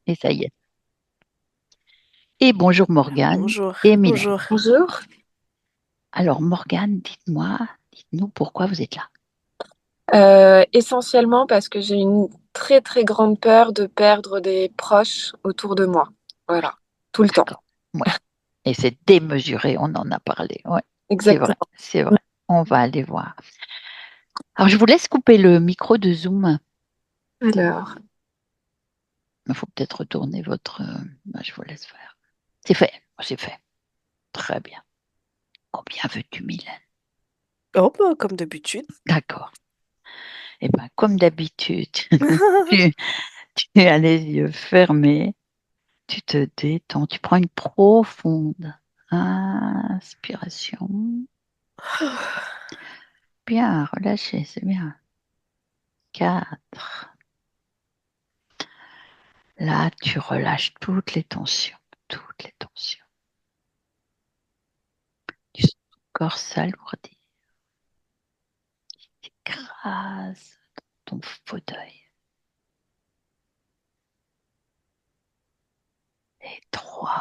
Et ça y est. Et bonjour Morgane Bonjour, et Mylène. bonjour. Bonjour. Alors Morgane, dites-nous pourquoi vous êtes là. Essentiellement parce que j'ai une très très grande peur de perdre des proches autour de moi. Oui, Voilà, tout le temps. d'accord. Oui. Et c'est démesuré, on en a parlé. Oui, c'est vrai, Exactement. c'est vrai. On va aller voir. Alors je vous laisse couper le micro de Zoom. Alors, Il faut peut-être retourner votre. Je vous laisse faire. C'est fait, c'est fait. Très bien. Combien veux-tu, Mylène? Oh, bah, comme d'habitude. D'accord. Eh bien, comme d'habitude, tu, tu as les yeux fermés. Tu te détends, tu prends une profonde inspiration. Bien, relâché, c'est bien. 4. Là, tu relâches toutes les tensions, toutes les tensions. Tu sens ton corps s'alourdir, t'écrases dans ton fauteuil. Et 3.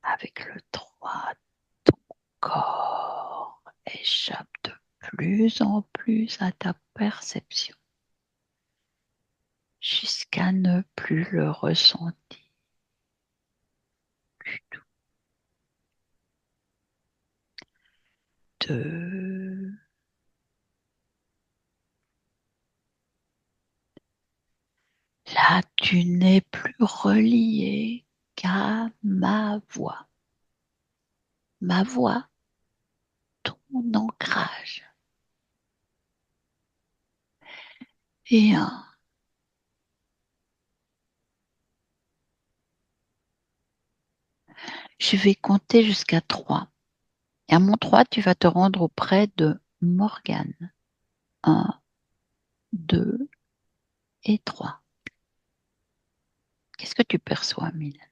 Avec le 3, ton corps échappe de plus en plus à ta perception jusqu'à ne plus le ressentir du tout. 2. Là, tu n'es plus relié qu'à ma voix. Ma voix, ton ancrage. Et 1. Je vais compter jusqu'à 3. Et à mon 3, tu vas te rendre auprès de Morgane. 1, 2 et 3. Qu'est-ce que tu perçois, Mylène?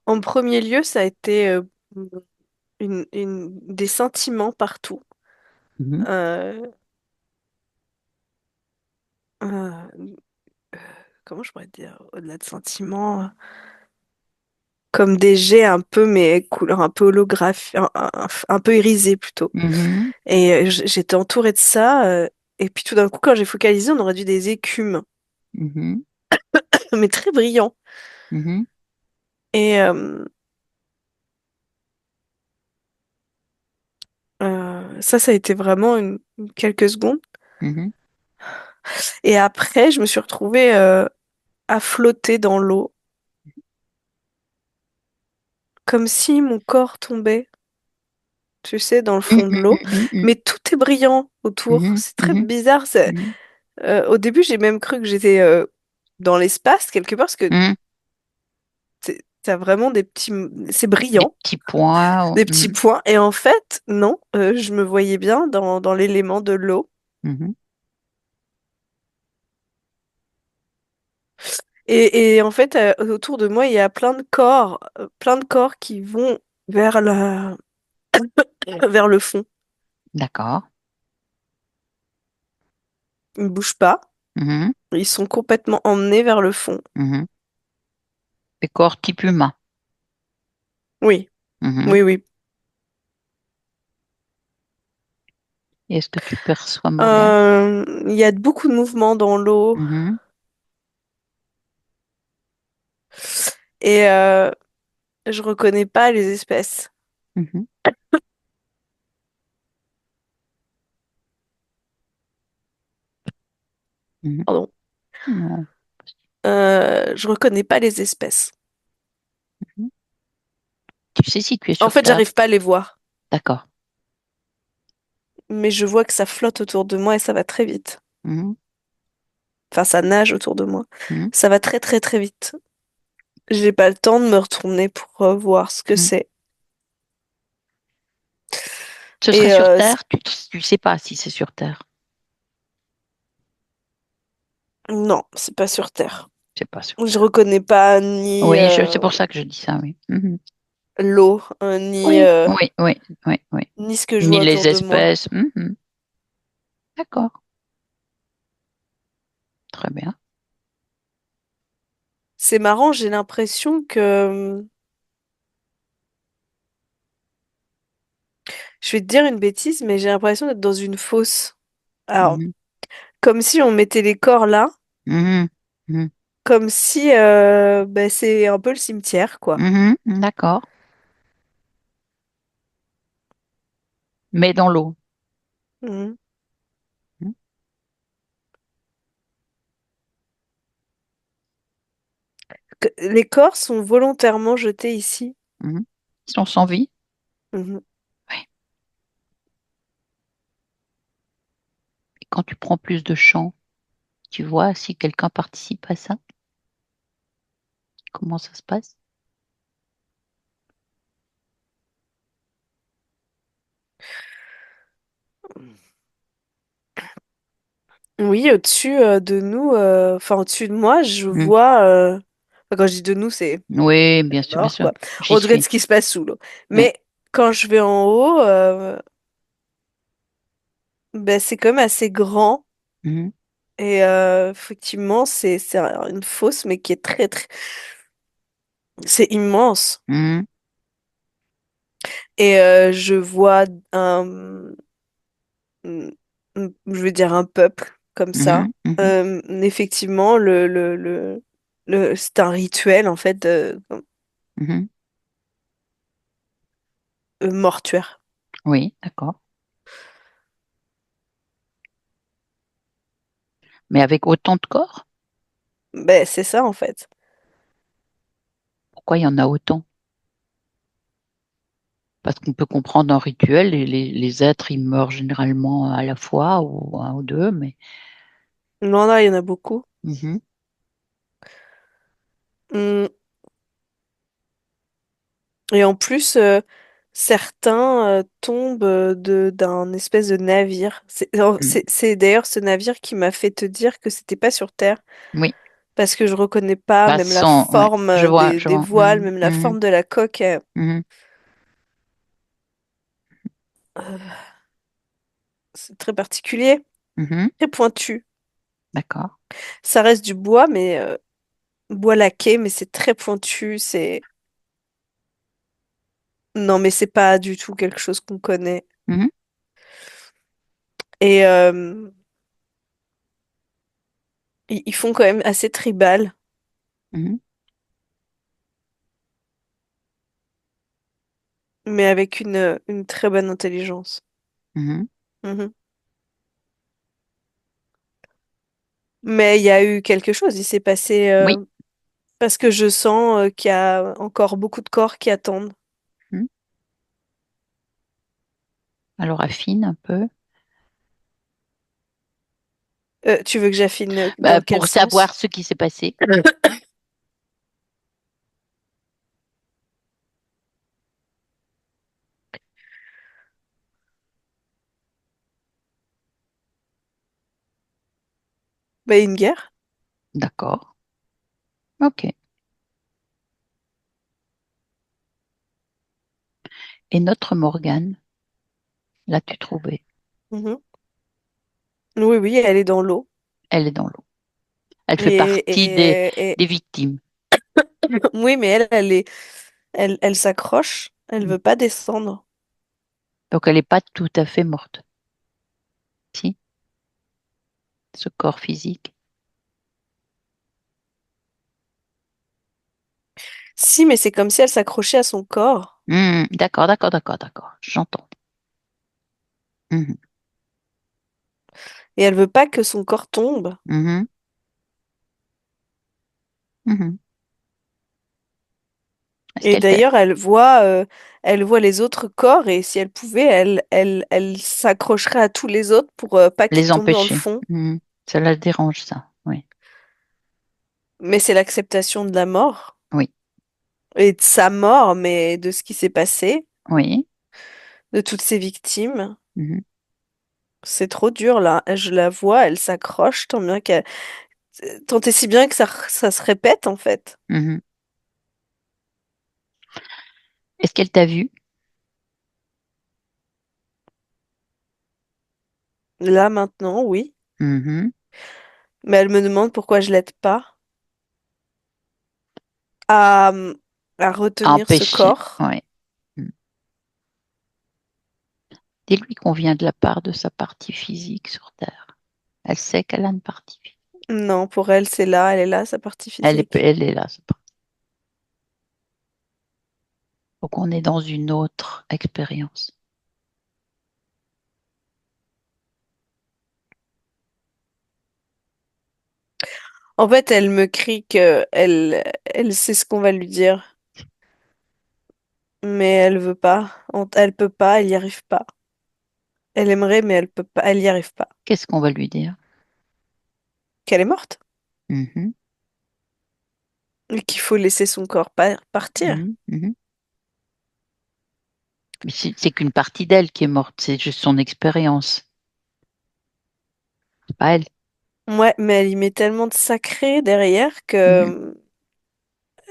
En premier lieu, ça a été des sentiments partout. Mhm, Euh, euh, Comment je pourrais dire, au-delà de sentiments, comme des jets un peu, mais couleur un peu holographique, un peu irisé plutôt. mhm, Et j'étais entourée de ça. Et puis tout d'un coup, quand j'ai focalisé, on aurait dit des écumes, mhm, mais très brillants. mhm, Et ça a été vraiment quelques secondes. mhm, Et après, je me suis retrouvée à flotter dans l'eau, comme si mon corps tombait, tu sais, dans le mhm, fond de l'eau. mhm, mhm, Mais tout est brillant autour. mhm, C'est très mhm, bizarre. mhm, Au début, j'ai même cru que j'étais dans l'espace quelque part, parce que mhm. t'as vraiment des petits... C'est Des brillant, petits points. des petits points. Et en fait, non, je me voyais bien dans l'élément de l'eau. Mhm. Et en fait, autour de moi, il y a plein de corps qui vont vers vers le fond. D'accord. Ils ne bougent pas. Mhm, Ils sont complètement emmenés vers le fond. mhm. Des corps type humain. Oui, Mhm. oui, oui. Et est-ce que tu perçois Morgane? Il y a beaucoup de mouvements dans l'eau Mhm, et je reconnais pas les espèces. mhm, mhm. Pardon. Non. Je reconnais pas les espèces. Mhm. Tu sais si tu es En sur fait, Terre? j'arrive pas à les voir, D'accord. mais je vois que ça flotte autour de moi et ça va très vite. Mhm, Enfin, ça nage autour de moi. mhm, Ça va très très très vite. J'ai pas le temps de me retourner pour voir ce que mhm. c'est. Ce serait Et sur Terre? Tu sais pas si c'est sur Terre. non, c'est pas sur Terre. C'est pas sur Je Terre. reconnais pas ni. Oui, c'est pour ça que je dis ça, oui. Mhm, l'eau, ni, Oui, oui, oui, oui, oui. ni ce que je Ni vois autour les de moi. espèces. D'accord, très bien. C'est marrant, j'ai l'impression que... Je vais te dire une bêtise, mais j'ai l'impression d'être dans une fosse. Alors, Mhm, comme si on mettait les corps là, mhm, mhm, comme si ben, c'est un peu le cimetière, quoi. d'accord. Mais dans l'eau. Mhm. Mhm, Les corps sont volontairement jetés ici. mhm. Ils sont sans vie. Mhm. Oui. Et quand tu prends plus de champ, tu vois si quelqu'un participe à ça, comment ça se passe? Oui, au-dessus de nous, enfin au-dessus de moi, je Mhm. vois. Enfin, quand je dis de nous, c'est Oui, bien la sûr, bien mort, sûr. quoi. J'y Au degré de suis. ce qui se passe sous l'eau. Oui. Mais quand je vais en haut, ben, c'est quand même assez grand. Mhm, Et effectivement, c'est une fosse, mais qui est très, très. C'est immense. mhm, Et je vois un. mm, je veux dire un peuple comme ça. mhm, mhm, Effectivement, c'est un rituel, en fait, mhm. mortuaire. Oui, d'accord. Mais avec autant de corps, Ben, c'est ça, en fait. pourquoi il y en a autant? Parce qu'on peut comprendre un rituel, et les êtres, ils meurent généralement à la fois, ou un ou deux, mais... Non, là, il y en a beaucoup. Mhm, Hum, Et en plus, certains tombent d'un espèce de navire. mhm. C'est d'ailleurs ce navire qui m'a fait te dire que c'était pas sur Terre. Oui, Parce que je reconnais pas bah, même la sans... Ouais, forme je vois, je des vois. voiles, Mhm, même la mhm, forme de la coque. mhm, Euh, c'est très particulier, mhm. très pointu. D'accord. Ça reste du bois, mais bois laqué, mais c'est très pointu. C'est Non, mais c'est pas du tout quelque chose qu'on connaît. Mhm, Et ils font quand même assez tribal, mhm, mais avec une très bonne intelligence. mhm. Mhm. Mais il y a eu quelque chose, il s'est passé Oui. parce que je sens qu'il y a encore beaucoup de corps qui attendent. Mhm. Alors affine un peu. Tu veux que j'affine dans Bah, quel pour sens? savoir ce qui s'est passé. Bah, une guerre. D'accord. Ok. Et notre Morgane, l'as-tu trouvée? Mhm. Oui, oui, elle est dans l'eau. Elle est dans l'eau. Elle fait Et, partie des victimes. oui, mais elle s'accroche. Elle Mhm. veut pas descendre. Donc elle n'est pas tout à fait morte. Si, ce corps physique. Si, mais c'est comme si elle s'accrochait à son corps. D'accord, d'accord, d'accord, d'accord. J'entends. Mhm, Et elle veut pas que son corps tombe. mhm, mhm. Est-ce Et qu'elle fait d'ailleurs, elle voit les autres corps et si elle pouvait, elle s'accrocherait à tous les autres pour pas qu'ils les tombent dans le empêcher? fond. Ça la dérange, ça. Oui, Mais c'est l'acceptation de la mort oui, et de sa mort, mais de ce qui s'est passé, oui. de toutes ces victimes. Mhm, C'est trop dur là. Je la vois, elle s'accroche tant et si bien que ça se répète en fait. mhm. Est-ce qu'elle t'a vu? Là, maintenant, oui. Mhm. Mais elle me demande pourquoi je l'aide pas à, à À retenir ce empêcher. corps. Ouais. Mm. Dis-lui qu'on vient de la part de sa partie physique sur Terre. Elle sait qu'elle a une partie physique. Non, pour elle, c'est là, elle est là, sa partie physique. Elle est là, cette partie. Donc on est dans une autre expérience. En fait, elle me crie que elle sait ce qu'on va lui dire, mais elle veut pas. Elle peut pas, elle y arrive pas. Elle aimerait, mais elle peut pas, elle y arrive pas. Qu'est-ce qu'on va lui dire? Qu'elle est morte Mhm. et qu'il faut laisser son corps partir. Mhm. Mhm. Mais c'est qu'une partie d'elle qui est morte, c'est juste son expérience. C'est pas elle. Ouais, mais elle y met tellement de sacré derrière que Mhm.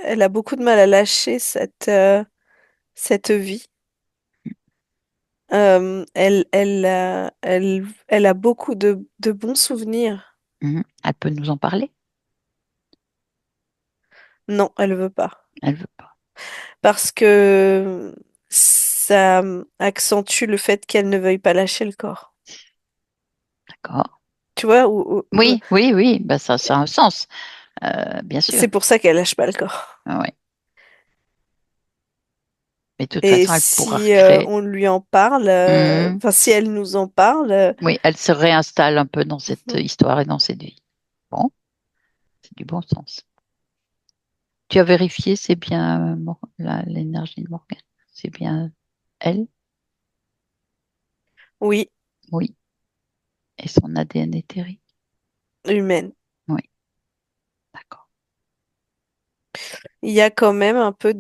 elle a beaucoup de mal à lâcher cette vie. Elle a beaucoup de bons souvenirs. Mhm. Elle peut nous en parler? Non, elle veut pas. Elle veut pas. Parce que ça accentue le fait qu'elle ne veuille pas lâcher le corps. D'accord. Tu vois, Oui, oui, oui, bah ça a un sens, bien sûr. c'est pour ça qu'elle lâche pas le corps. Ah ouais. Mais de toute Et façon, elle pourra si recréer. on lui en parle, Mhm. enfin si elle nous en parle, Oui, elle se réinstalle un peu dans cette mhm. histoire et dans cette vie. Bon, c'est du bon sens. Tu as vérifié, c'est bien l'énergie de Morgane. C'est bien elle? Oui, Oui. Et son ADN éthérique? humaine. Oui, d'accord. Il y a quand même un peu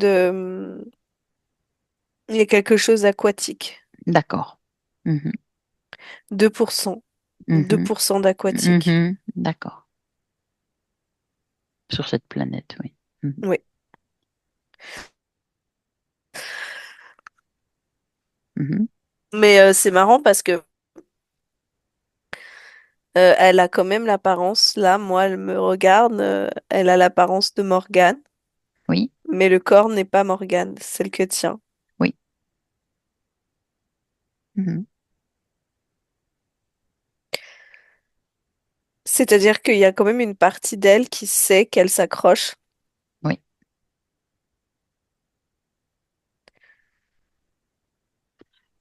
il y a quelque chose d'aquatique. D'accord. Mhm. 2%. deux Mhm. pour cent d'aquatique. Mhm. D'accord. Sur cette planète, oui. Mhm. Oui. Mhm. Mais c'est marrant parce que elle a quand même l'apparence, là, moi, elle me regarde, elle a l'apparence de Morgane, Oui, mais le corps n'est pas Morgane, c'est le que tient. oui. Mhm. C'est-à-dire qu'il y a quand même une partie d'elle qui sait qu'elle s'accroche, Oui.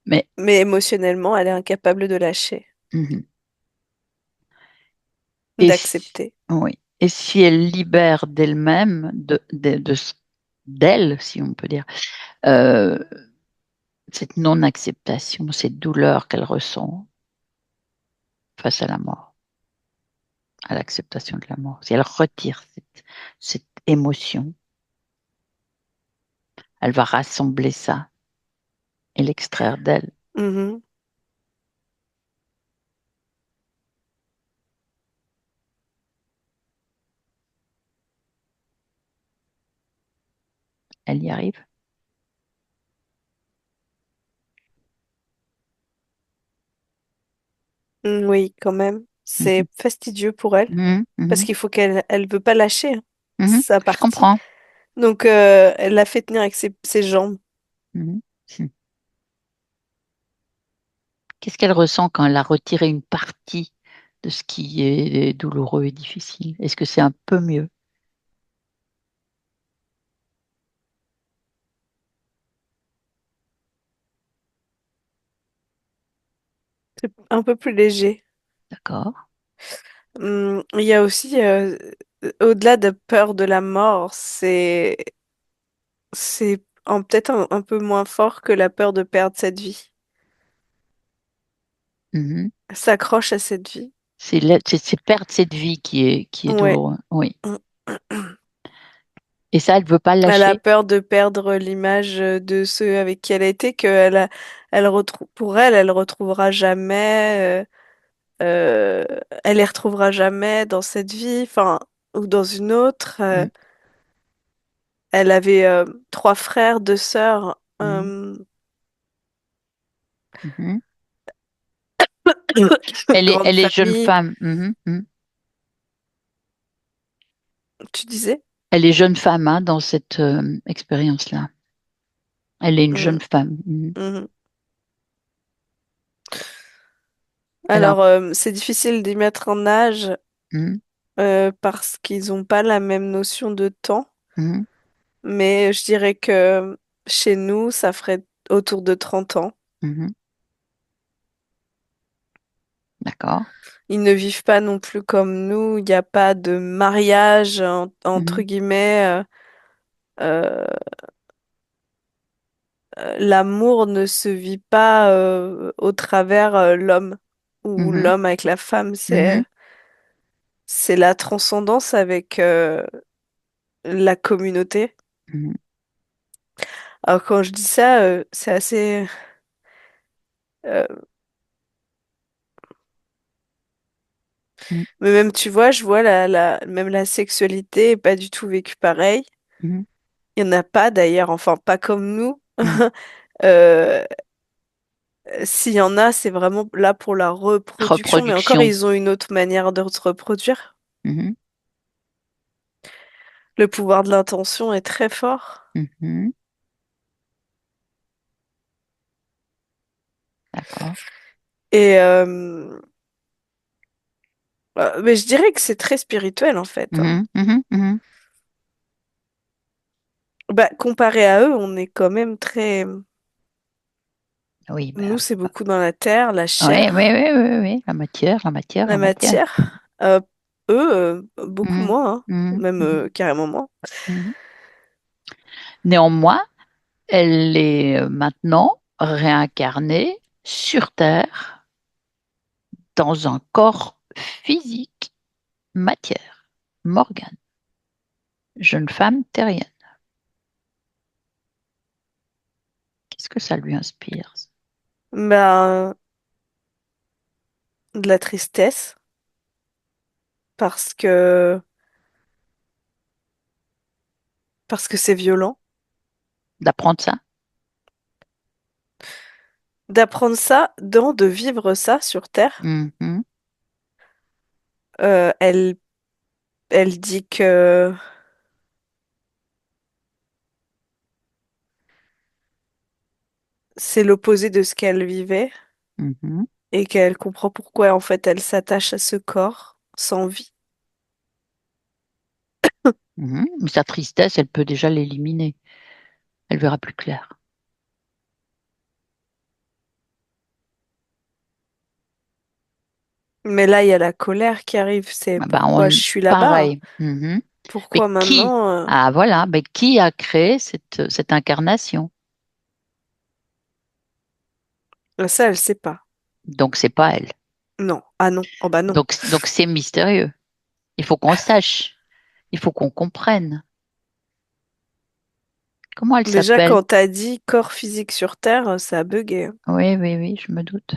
Mais, mais émotionnellement, elle est incapable de lâcher, mhm. Et si, d'accepter. oui. Et si elle libère d'elle-même, d'elle, si on peut dire, euh, cette non-acceptation, cette douleur qu'elle ressent face à la mort, à l'acceptation de la mort, si elle retire cette émotion, elle va rassembler ça et l'extraire d'elle. Mhm. Elle y arrive. Oui, quand même. C'est Mhm. fastidieux pour elle, Mhm. parce Mhm. qu'il faut elle veut pas lâcher hein, Mhm. sa Je partie. comprends. Donc, elle l'a fait tenir avec ses jambes. Mhm. Mhm. Qu'est-ce qu'elle ressent quand elle a retiré une partie de ce qui est douloureux et difficile? Est-ce que c'est un peu mieux? C'est un peu plus léger. D'accord. Il y a aussi, au-delà de peur de la mort, c'est peut-être un peu moins fort que la peur de perdre cette vie. Mhm. Elle s'accroche à cette vie. C'est perdre cette vie qui est Ouais. douloureux. Oui. Et ça, elle veut pas le Elle a lâcher. peur de perdre l'image de ceux avec qui elle a été, elle retrouve, pour elle, elle retrouvera jamais, elle les retrouvera jamais dans cette vie, enfin, ou dans une autre. Mhm. Elle avait trois frères, deux sœurs. mhm, Euh, mhm. grande Elle est jeune famille, femme. Mhm, mhm. tu disais? Elle est jeune femme hein, dans cette expérience-là. Elle est une jeune Mhm, femme. Mhm. mhm. Elle a... Alors, c'est difficile d'y mettre un âge Mhm, parce qu'ils n'ont pas la même notion de temps, mhm, mais je dirais que chez nous, ça ferait autour de 30 ans. mhm. D'accord. Ils ne vivent pas non plus comme nous, il n'y a pas de mariage, entre Mhm, guillemets. Euh, L'amour ne se vit pas au travers l'homme ou mhm, l'homme avec la femme, mhm, c'est la transcendance avec la communauté. mhm, Alors quand je dis ça, c'est assez... euh, mhm, mais même tu vois, je vois même la sexualité est pas du tout vécue pareil. mhm, Il y en a pas d'ailleurs, enfin pas comme nous. mhm. Euh, S'il y en a, c'est vraiment là pour la reproduction, mais encore Reproduction. ils ont une autre manière de se reproduire. Mhm, Le pouvoir de l'intention est très fort. mhm. D'accord. Et mais je dirais que c'est très spirituel en fait, hein. Mhm, mhm, mhm. Bah, comparé à eux, on est quand même très. Oui, Nous, ben, c'est beaucoup dans la terre, la oui, oui, chair, oui, oui, oui. La matière, la matière, la la matière. matière. Eux, beaucoup Mhm, moins, hein. mhm, Même mhm, carrément moins. mhm. Néanmoins, elle est maintenant réincarnée sur Terre dans un corps physique, matière. Morgane, jeune femme terrienne. Qu'est-ce que ça lui inspire? Ben, de la tristesse, parce que c'est violent. D'apprendre ça? D'apprendre ça, de vivre ça sur Terre. Mhm, Euh, elle, elle dit que c'est l'opposé de ce qu'elle vivait mhm, et qu'elle comprend pourquoi en fait elle s'attache à ce corps sans vie. mhm. Mais sa tristesse, elle peut déjà l'éliminer. Elle verra plus clair. Mais là, il y a la colère qui arrive, c'est Ah ben, pourquoi je suis là-bas, pareil. Mhm. Mais pourquoi qui, maintenant, ah voilà, mais qui a créé cette incarnation? ça, elle sait pas. Donc c'est pas elle. Non, ah non, oh bah non. Donc c'est mystérieux. Il faut qu'on sache. Il faut qu'on comprenne. Comment elle Déjà, s'appelle? quand t'as dit corps physique sur Terre, ça a bugué. Oui, oui, oui, je me doute.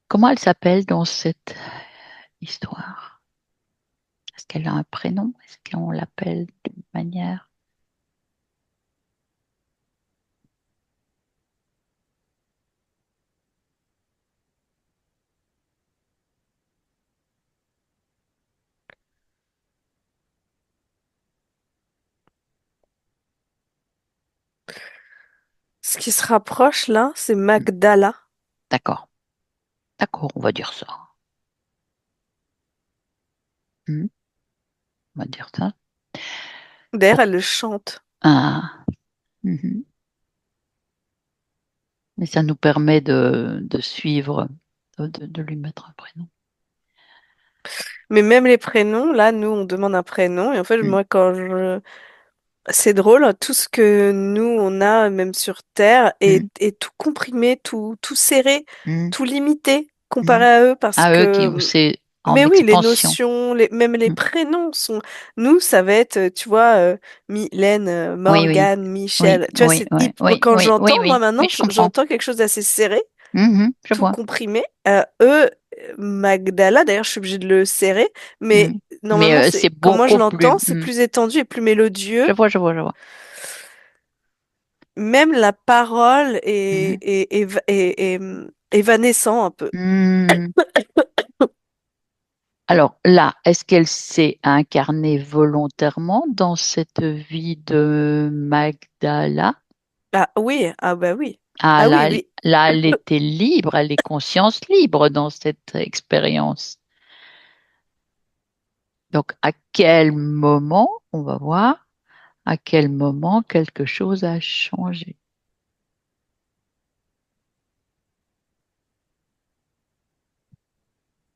Comment elle s'appelle dans cette histoire? Est-ce qu'elle a un prénom? Est-ce qu'on l'appelle d'une manière? Ce qui se rapproche là, c'est Hmm, Magdala. d'accord, d'accord, on va dire ça. Hmm, on va dire ça. D'ailleurs, Pour... elle le chante. Ah, mhm. Mais ça nous permet de suivre, de lui mettre un prénom. Mais même les prénoms, là, nous, on demande un prénom. Et en fait, Hmm, moi, c'est drôle, tout ce que nous, on a, même sur Terre, hmm, est tout comprimé, tout serré, hmm, tout limité hmm. comparé à eux, parce À eux qui, que, c'est en mais oui, les expansion. notions, même les Hmm. prénoms sont, nous, ça va être, tu vois, Mylène, Oui, oui, Morgane, oui, Michel, tu vois, oui, oui, oui, quand oui, j'entends, oui, moi, oui, maintenant, oui, je comprends. j'entends quelque chose d'assez serré, Mhm, je tout vois. comprimé. Eux, Magdala, d'ailleurs, je suis obligée de le serrer, Hmm. mais Mais normalement, c'est quand moi je beaucoup plus. l'entends, c'est plus étendu et plus mélodieux. Je vois, je vois, je vois. même la parole Mhm. est évanescent un peu. Hmm. Alors là, est-ce qu'elle s'est incarnée volontairement dans cette vie de Magdala? Ah oui, ah bah oui. Ah Ah là, oui, oui. là, elle était libre, elle est conscience libre dans cette expérience. Donc, à quel moment, on va voir, à quel moment quelque chose a changé?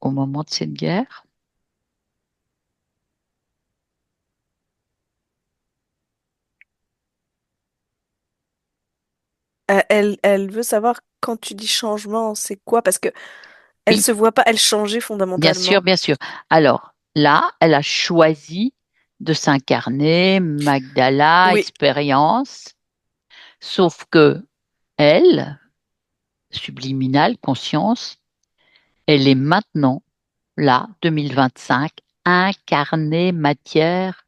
Au moment de cette guerre? Elle veut savoir quand tu dis changement, c'est quoi? Parce que elle Oui, se voit pas, elle changer bien sûr, fondamentalement. bien sûr. Alors là, elle a choisi de s'incarner Magdala, Oui. expérience, sauf que elle, subliminale, conscience, elle est maintenant, là, 2025, incarnée matière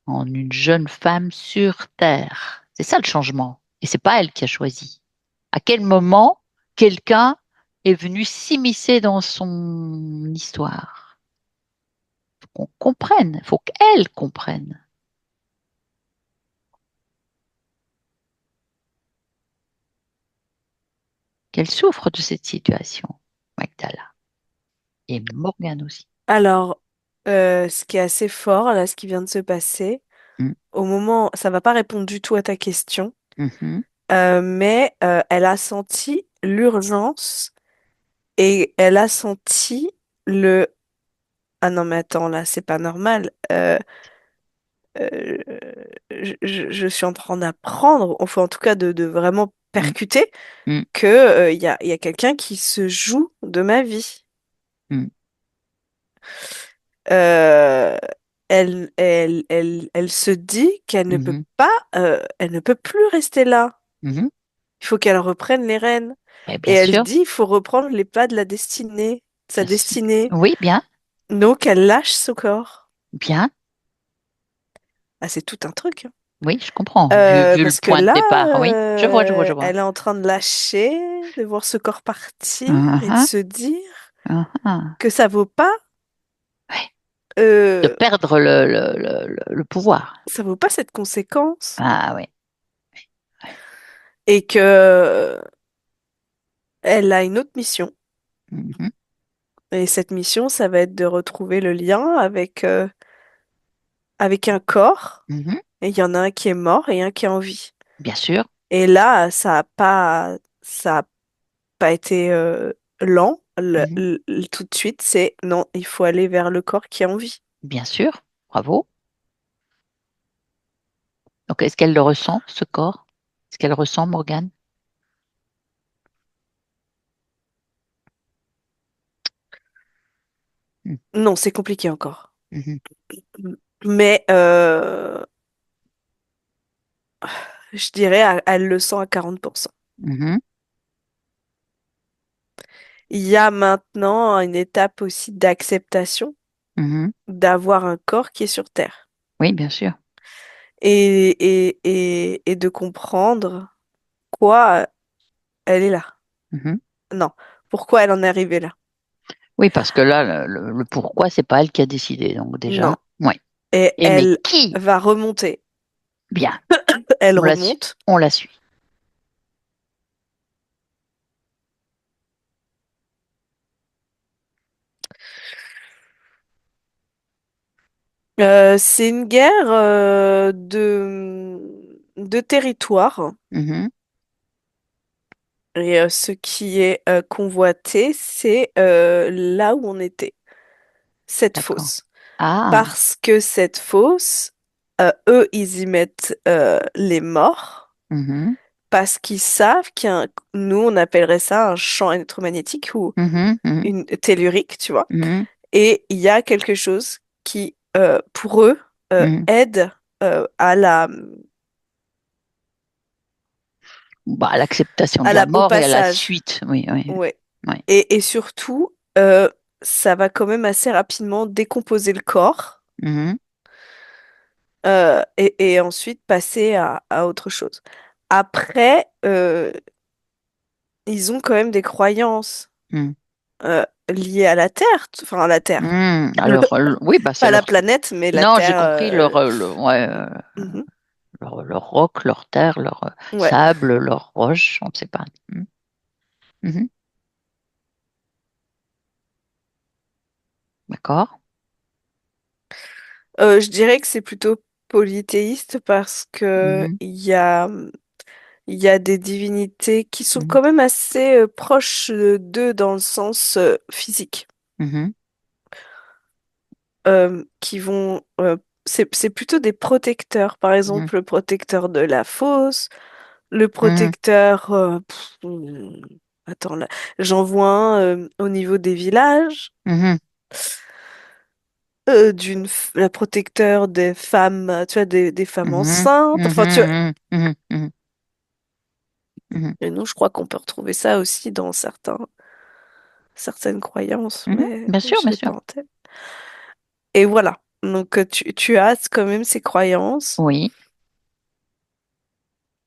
en une jeune femme sur Terre. C'est ça le changement. Et c'est pas elle qui a choisi. À quel moment quelqu'un est venu s'immiscer dans son histoire? Faut qu'on comprenne, faut qu'elle comprenne, qu'elle souffre de cette situation, Magdala. Et Morgane aussi. Alors, ce qui est assez fort, là, ce qui vient de se passer, Mm, au moment, ça va pas répondre du tout à ta question, mhm, mais elle a senti l'urgence et elle a senti le... Ah non, mais attends, là, c'est pas normal. Euh, je suis en train d'apprendre, enfin en tout cas de vraiment mm, percuter, mm, que, il y a quelqu'un qui se joue de ma vie. mm, Euh, elle se dit qu'elle ne peut mhm, pas, elle ne peut plus rester là. mhm. Il faut qu'elle reprenne les rênes. Eh Et bien elle sûr, dit, il faut reprendre les pas de la destinée, de sa bien sûr. destinée. Oui, bien, Donc elle lâche ce corps. bien. Ah, c'est tout un truc, hein. Oui, je comprends. Vu le Parce que point de là, départ, oui. Je vois, je vois, je vois. elle est en train de lâcher, de voir ce corps partir et de Mhm, se dire mhm. que ça vaut pas, Ouais. De euh, perdre le pouvoir. ça vaut pas cette conséquence Ah oui. Ouais. et que elle a une autre mission. Mhm, Et cette mission, ça va être de retrouver le lien avec un corps. mhm. Et il y en a un qui est mort et un qui est en vie. Bien sûr. Et là, ça a pas été lent. Mhm. Tout de suite, c'est non, il faut aller vers le corps qui est en vie. Bien sûr. Bravo. Donc, est-ce qu'elle le ressent, ce corps? Est-ce qu'elle ressent, Morgane? Mhm, Non, c'est compliqué encore. mhm, Mais je dirais, elle le sent à 40%. mhm, Il y a maintenant une étape aussi d'acceptation mhm. d'avoir un corps qui est sur Terre. Oui, bien sûr. Et de comprendre quoi elle est là. Mhm. Non, pourquoi elle en est arrivée là. Oui, parce que là, le pourquoi, c'est pas elle qui a décidé. Donc Non. déjà, oui. Et Et mais elle qui? va remonter. Bien. Elle On la suit. remonte. On la suit. C'est une guerre de territoire. Mhm. Et ce qui est convoité, c'est là où on était, cette D'accord. fosse. Ah. Parce que cette fosse, eux, ils y mettent les morts, Mhm, parce qu'ils savent nous, on appellerait ça un champ électromagnétique ou mhm, mhm, une tellurique, tu vois. mhm, Et il y a quelque chose qui, pour eux, mhm. aide Bah, l'acceptation de à la la, au mort et à la passage. suite. Oui, oui, Ouais. oui. Et surtout, ça va quand même assez rapidement décomposer le corps Mhm, et ensuite passer à autre chose. Après, ils ont quand même des croyances Hmm. liées à la Terre, enfin à la Terre, Hmm. Alors, oui, bah, pas ça la leur. planète, mais la Non, j'ai Terre. compris ouais, Mhm. leur roc, leur terre, leur Ouais. sable, leur roche, on ne sait pas. Hmm. Mhm. D'accord. Je dirais que c'est plutôt polythéiste parce que Mhm. il y a des divinités qui sont Mhm. quand même assez proches d'eux dans le sens physique, Mhm. qui vont c'est plutôt des protecteurs. Par Mhm. exemple, le protecteur de la fosse, le Mhm. protecteur. Attends, là, j'en vois un au niveau des villages. Mhm. La protecteur des femmes, tu vois, des femmes Mhm. enceintes. Enfin, tu vois. Mhm. Mhm. Mhm. Mhm. Et nous, je crois qu'on peut retrouver ça aussi dans certaines croyances, Mhm. mais Bien sûr, je bien l'ai sûr. pas en tête. Et voilà. Donc, tu as quand même ces croyances. Oui.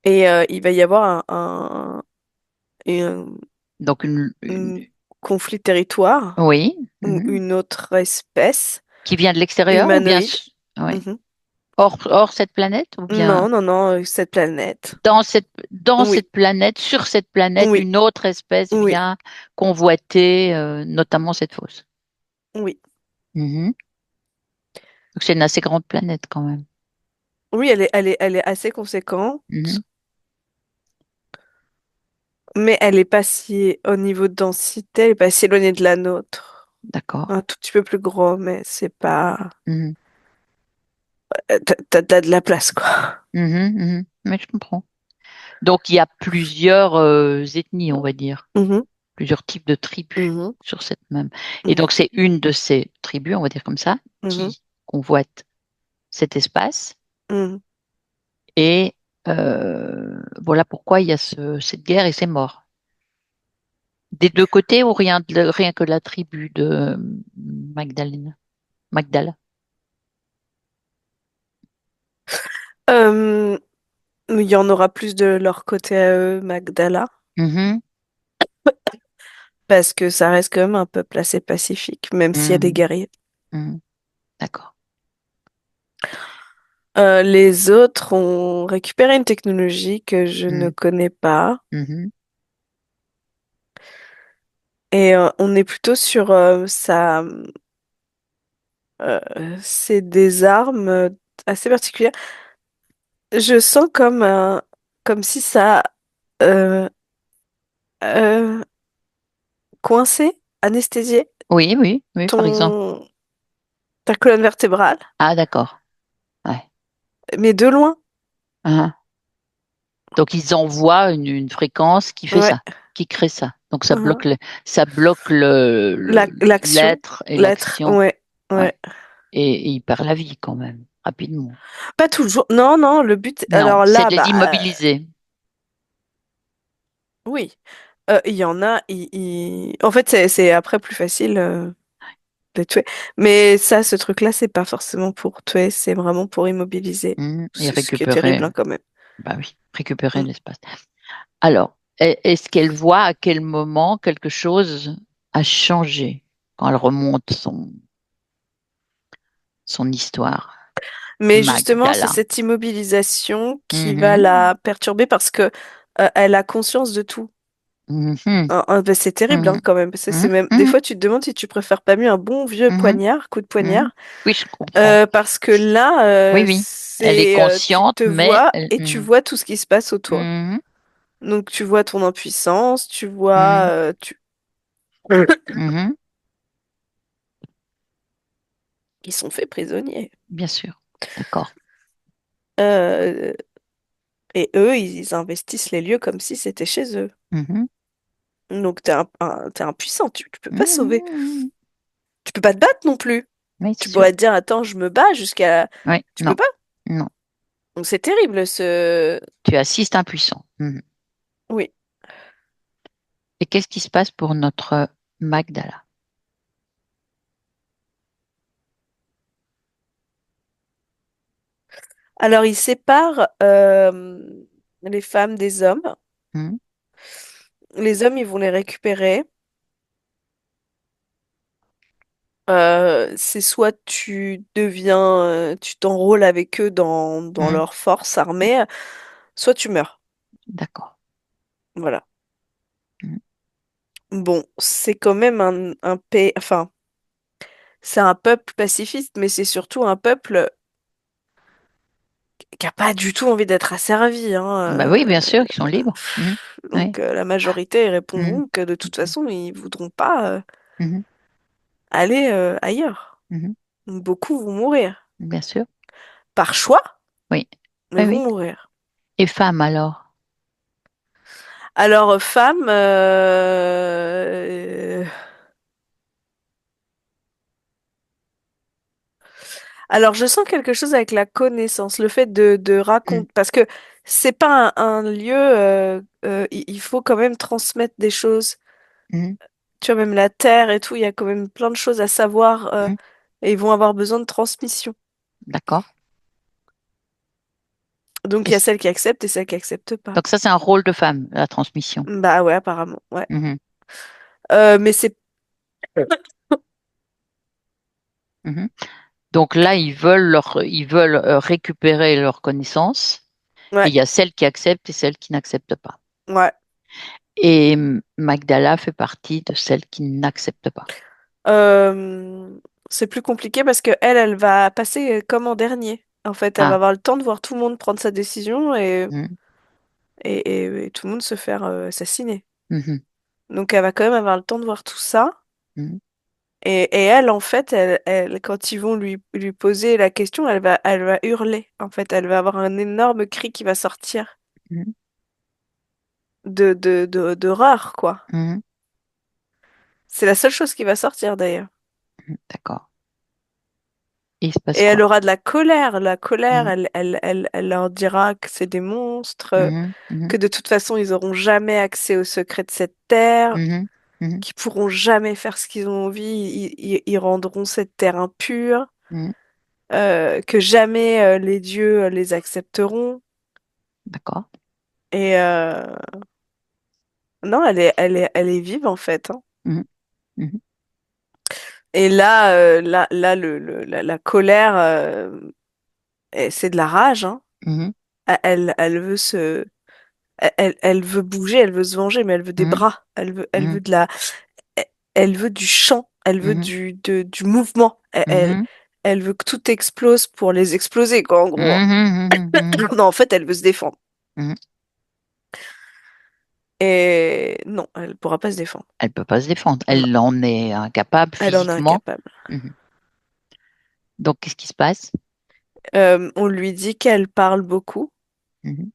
Et il va y avoir un, Donc, un conflit de territoire oui. ou Mhm. une autre espèce Qui vient de l'extérieur ou bien. humanoïde. Oui. Mhm. Hors cette planète ou bien. Non, non, non, cette planète. Dans Oui, cette planète, sur cette planète, oui, une autre espèce oui, vient convoiter, notamment cette fosse. oui. Mhm. Donc c'est une assez grande planète quand même. Oui, elle est assez conséquente, Mhm. mais elle est pas si, au niveau de densité, elle est pas si éloignée de la nôtre. D'accord. Un tout petit peu plus gros, mais c'est pas. Mhm. T'as de la place, quoi. Mhm, mhm. Mais je comprends. Donc il y a plusieurs ethnies, on va dire, Mhm, plusieurs types de tribus mhm, sur cette même. Et mhm, donc c'est une de ces tribus, on va dire comme ça, mhm, qui convoite cet espace. mhm. Et voilà pourquoi il y a cette guerre et ces morts. Des deux côtés ou rien que la tribu de Magdalene, Magdala. Euh, il y en aura plus de leur côté à eux, Magdala, Mhm, parce que ça reste quand même un peuple assez pacifique, même s'il y a des mhm, guerriers. mhm. D'accord. Les autres ont récupéré une technologie que je ne Mhm, connais pas, mhm, et on est plutôt sur ça. C'est des armes assez particulières. Je sens comme si ça euh, euh, coincé, anesthésié oui, oui, oui, par exemple. ton ta colonne vertébrale, Ah, d'accord. Ouais. mais de loin. Ah. Donc, ils envoient une fréquence qui fait Ouais. ça, qui crée ça. Donc, Uhum. ça bloque L'action, l'être et l'être, l'action. ouais, Ouais. ouais. Et il perd la vie quand même, rapidement. Pas toujours. Non, non, le but. Non, Alors c'est là, de les bah, immobiliser. oui. Il y en a. En fait, c'est après plus facile de tuer. Mais ça, ce truc-là, c'est pas forcément pour tuer, c'est vraiment pour immobiliser. Et Ce qui est terrible, récupérer, hein, quand même. bah oui, récupérer Mm. l'espace. Alors, est-ce qu'elle voit à quel moment quelque chose a changé quand elle remonte son histoire, Mais justement, c'est Magdala? cette immobilisation qui va Mhm, la perturber parce que elle a conscience de tout. mhm, Ben, c'est terrible hein, mhm, quand même. Parce que c'est mhm, même des mhm, fois tu te demandes si tu préfères pas mieux un bon vieux mhm, poignard, coup de mhm. poignard, Oui, je comprends. parce que là Oui, oui. Elle est c'est tu consciente, te mais vois et tu vois tout ce qui se passe autour. mhm, Donc tu vois ton impuissance, tu vois mhm, mhm, ils sont faits prisonniers. bien sûr. D'accord. Euh, et eux ils investissent les lieux comme si c'était chez eux. Mhm, Donc t'es impuissant, tu peux pas sauver. mhm. Tu peux pas te battre non plus. Oui, c'est Tu sûr. pourrais te dire attends je me bats jusqu'à. Oui, Tu non, peux pas. non. Donc c'est terrible ce. Tu assistes impuissant. Mhm. Oui. Et qu'est-ce qui se passe pour notre Magdala? Alors, il sépare. les femmes des hommes. Mhm. Les hommes, ils vont les récupérer. C'est soit tu t'enrôles avec eux dans Mhm. leur force armée, soit tu meurs. D'accord. Voilà. Mhm. Bon, c'est quand même un pays, enfin, c'est un peuple pacifiste, mais c'est surtout un peuple qui a pas du tout envie d'être asservi, hein. Bah oui, bien sûr, ils sont libres. Mhm. Oui. Donc la majorité ils Mhm. répondront que de toute façon ils voudront pas Mhm. aller ailleurs. Mhm. Donc, beaucoup vont mourir Bien sûr. par choix, Oui. mais Oui, vont oui. mourir. Et femmes alors? Alors femmes, alors je sens quelque chose avec la connaissance, le fait de Mhm. raconter, parce que c'est pas un lieu, il faut quand même transmettre des choses. Mhm. Tu vois, même la terre et tout, il y a quand même plein de choses à savoir, Mhm. et ils vont avoir besoin de transmission. D'accord. Donc Et il y a celles qui acceptent et celles qui acceptent pas. donc ça, c'est un rôle de femme, la transmission. Bah ouais, apparemment, ouais. Mhm. Mais c'est Mhm. Donc là, ils veulent récupérer leurs connaissances. Et ouais, il y a celles qui acceptent et celles qui n'acceptent pas. ouais. Et Magdala fait partie de celles qui n'acceptent pas. Euh, c'est plus compliqué parce que elle va passer comme en dernier. En fait, elle va Ah, avoir le temps de voir tout le monde prendre sa décision mhm, et tout le monde se faire assassiner. mhm, Donc elle va quand même avoir le temps de voir tout ça. mhm, Et elle, en fait, quand ils vont lui poser la question, elle va hurler. En fait, elle va avoir un énorme cri qui va sortir mhm, d'horreur, quoi. mhm, C'est la seule chose qui va sortir d'ailleurs. mhm. D'accord. Et il se passe Et elle quoi? aura de la colère. La colère, Mhm, elle leur dira que c'est des monstres, mhm, mhm, que de toute façon, ils auront jamais accès au secret de cette terre, mhm, mhm, qu'ils pourront jamais faire ce qu'ils ont envie, ils rendront cette terre impure, mhm. que jamais les dieux les accepteront. D'accord. Et non, elle est vive en fait, hein. Mhm, mhm, Et là, la colère, c'est de la rage, hein. mhm, Elle veut elle veut bouger, elle veut se venger, mais elle veut des mhm, bras. Elle veut mhm, de la, elle elle veut du chant. Elle veut mhm, du mouvement. mhm, Elle veut que tout explose pour les exploser, quoi, en gros. mhm, mhm, mhm, Non, en fait, elle veut se défendre. mhm. Et non, elle pourra pas se défendre. Elle peut pas se défendre. Non, Elle en est incapable elle en est physiquement. incapable. Mhm. Donc, qu'est-ce qui se passe? On lui dit qu'elle parle beaucoup, Mhm,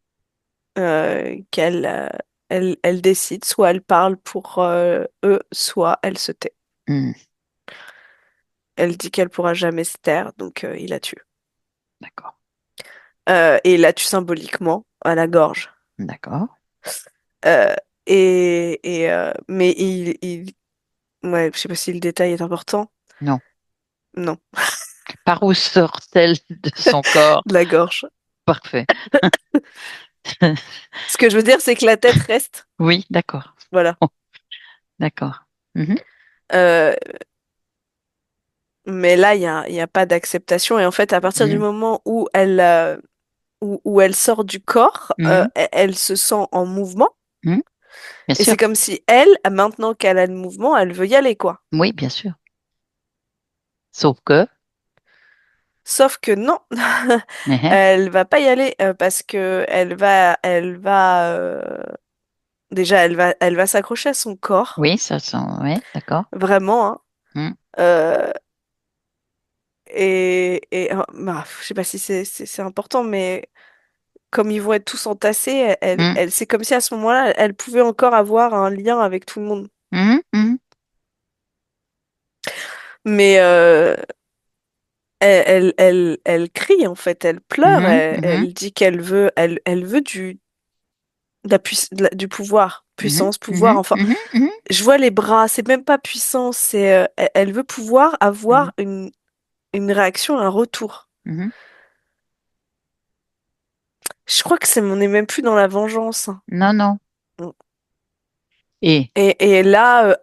qu'elle elle décide, soit elle parle pour eux, soit elle se tait. mhm. Elle dit qu'elle pourra jamais se taire, donc il la tue. D'accord. Et il la tue symboliquement à la gorge. D'accord. Euh, mais ouais, je sais pas si le détail est important. Non. Non, Par où sort-elle de son corps? de la gorge. Parfait. Ce que je veux dire, c'est que la tête reste. Oui, d'accord. Voilà. Bon, d'accord. Mhm, Euh, mais là, il y a pas d'acceptation. Et en fait, à partir du mhm, moment où où elle sort du corps, mhm, elle se sent en mouvement. mhm. Bien Et sûr. c'est comme si elle, maintenant qu'elle a le mouvement, elle veut y aller, quoi. Oui, bien sûr. Sauf que, Sauf que non, mhm, elle va pas y aller parce que déjà elle va s'accrocher à son corps, oui, ça sent, oui, d'accord. vraiment, hein. Mhm, Euh, bah, je sais pas si c'est important, mais comme ils vont être tous entassés, mhm, c'est comme si à ce moment-là, elle pouvait encore avoir un lien avec tout le monde. mhm, mhm, Mais elle crie en fait, elle pleure, mhm, mhm, elle dit qu'elle veut, elle veut du pouvoir, mhm, puissance, pouvoir, mhm, enfin. mhm, mhm, Je vois les bras, c'est même pas puissance, elle veut pouvoir mhm, avoir une réaction, un retour. mhm. Je crois que on n'est même plus dans la vengeance. Non, non. Et, Et là,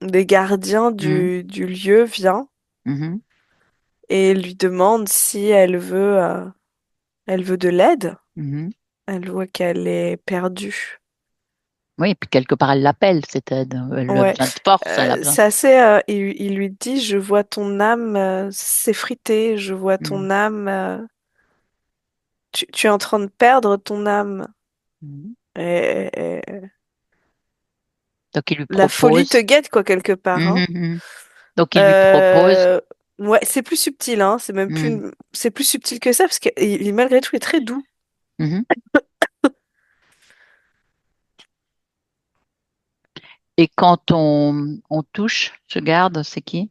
des gardiens mhm, du lieu vient mhm, et lui demande si elle veut de l'aide. mhm. Elle voit qu'elle est perdue. Oui, et puis quelque part, elle l'appelle, cette aide. Elle a Ouais, besoin de force, elle a besoin. c'est assez. Il lui dit, je vois ton âme s'effriter, je vois Mhm, ton âme. Tu es en train de perdre ton âme. mhm. Et Donc, il lui la folie te propose. guette, quoi, quelque part, Mhm, hein. mhm. Donc, il lui propose. Euh, ouais, c'est plus subtil, hein. C'est même plus, Mhm, c'est plus subtil que ça parce malgré tout, il est très doux. mhm. Et quand on touche ce garde, c'est qui?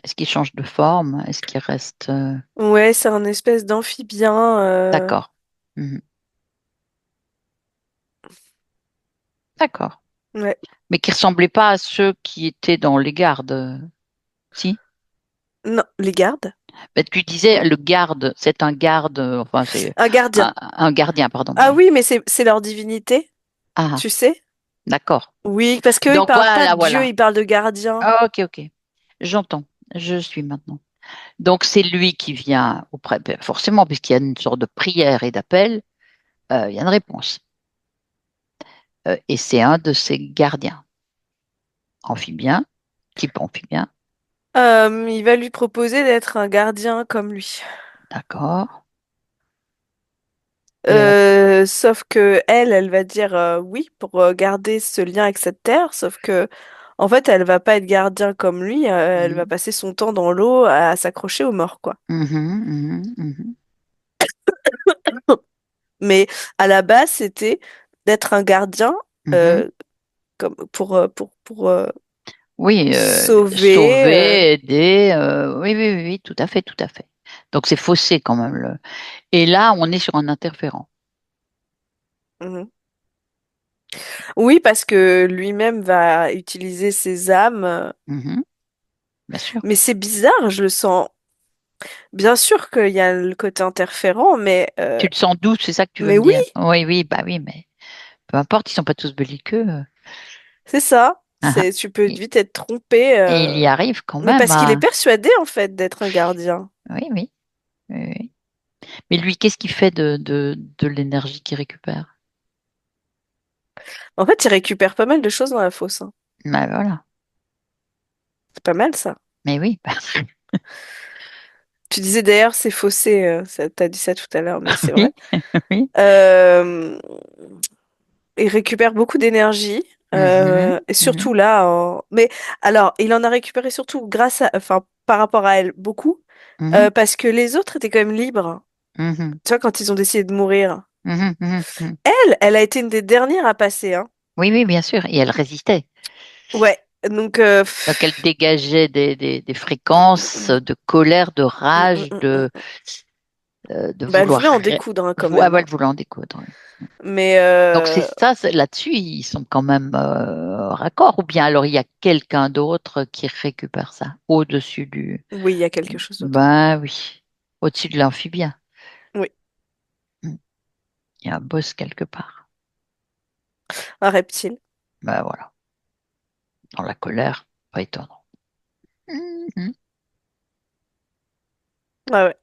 Est-ce qu'il change de forme? Est-ce qu'il reste... Ouais, c'est un espèce d'amphibien. D'accord. Mhm. D'accord. Ouais. Mais qui ressemblait pas à ceux qui étaient dans les gardes. Si? Non, les gardes. Ben, tu disais, le garde, c'est un garde, enfin, c'est Un gardien. un gardien, pardon. Ah oui, mais c'est leur divinité, Ah, tu sais? d'accord. Oui, parce qu'eux, ils Donc parlent pas voilà, de Dieu, voilà. ils parlent de gardien. Ah, ok, ok. J'entends. Je suis maintenant. Donc c'est lui qui vient auprès, ben, forcément, puisqu'il y a une sorte de prière et d'appel, il y a une réponse. Et c'est un de ses gardiens, amphibien, type amphibien. Il va lui proposer d'être un gardien comme lui. D'accord. Et Sauf que elle va dire oui pour garder ce lien avec cette terre. Sauf que, en fait, elle va pas être gardien comme lui. Elle va mhm, passer son temps dans l'eau à s'accrocher aux morts, quoi. mhm, mhm, mhm, Mais à la base, c'était d'être un gardien mhm. euh, comme pour Oui, sauver. sauver, aider, oui, oui, oui, oui, tout à fait, tout à fait. Donc c'est faussé quand même. Et là, on est sur un interférent. Mhm. Oui, parce que lui-même va utiliser ses âmes. Mhm, bien sûr. Mais c'est bizarre, je le sens. Bien sûr qu'il y a le côté interférent, Tu le sens doux, c'est ça que tu veux mais me oui, dire? Oui, oui, bah oui, mais peu importe, ils sont pas tous belliqueux. c'est ça. Ah, ah. Tu peux Et, vite être trompé, et il y arrive quand mais même parce qu'il est à... persuadé en fait d'être un gardien. Oui, oui, oui, oui. Mais lui, qu'est-ce qu'il fait de l'énergie qu'il récupère? En fait, il récupère pas mal de choses dans la fosse, hein. Ben voilà. C'est pas mal ça. Mais oui, Tu disais d'ailleurs c'est faussé, t'as dit ça tout à l'heure, mais c'est vrai. oui, oui. Euh, il récupère beaucoup d'énergie, Mhm, et mhm, surtout là, mais alors il en a récupéré surtout enfin par rapport à elle beaucoup, mhm, parce que les autres étaient quand même libres. mhm, Tu vois, quand ils ont décidé de mourir. mhm, mhm, mhm. Elle a été une des dernières à passer, hein. Oui, oui, bien sûr. Et elle résistait. Ouais, donc Donc elle dégageait des fréquences de colère, de mm, mm, rage, mm, mm, mm. de Bah, elle vouloir... voulait en découdre hein, quand Ouais, même, ouais, hein. elle voulait en découdre. Oui. Mais Donc c'est ça, là-dessus, ils sont quand même raccords. Ou bien alors il y a quelqu'un d'autre qui récupère ça au-dessus du... oui, il y a quelque chose d'autre. Ben oui, au-dessus de l'amphibien. Oui, Hmm. Il y a un boss quelque part. un reptile. Ben voilà, dans la colère, pas étonnant. Mhm. Ouais, ouais.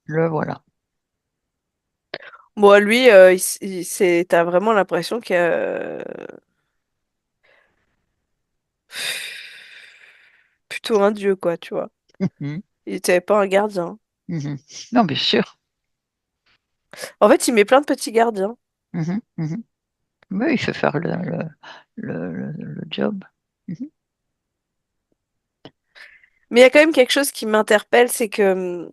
Le voilà. Bon, lui, t'as vraiment l'impression que plutôt un dieu, quoi, tu vois. Mhm. Il était pas un gardien. Mhm. Non, bien sûr. En fait, il met plein de petits gardiens. Mhm. Mhm. Oui, il fait faire le job. Mhm. Mais il y a quand même quelque chose qui m'interpelle, c'est que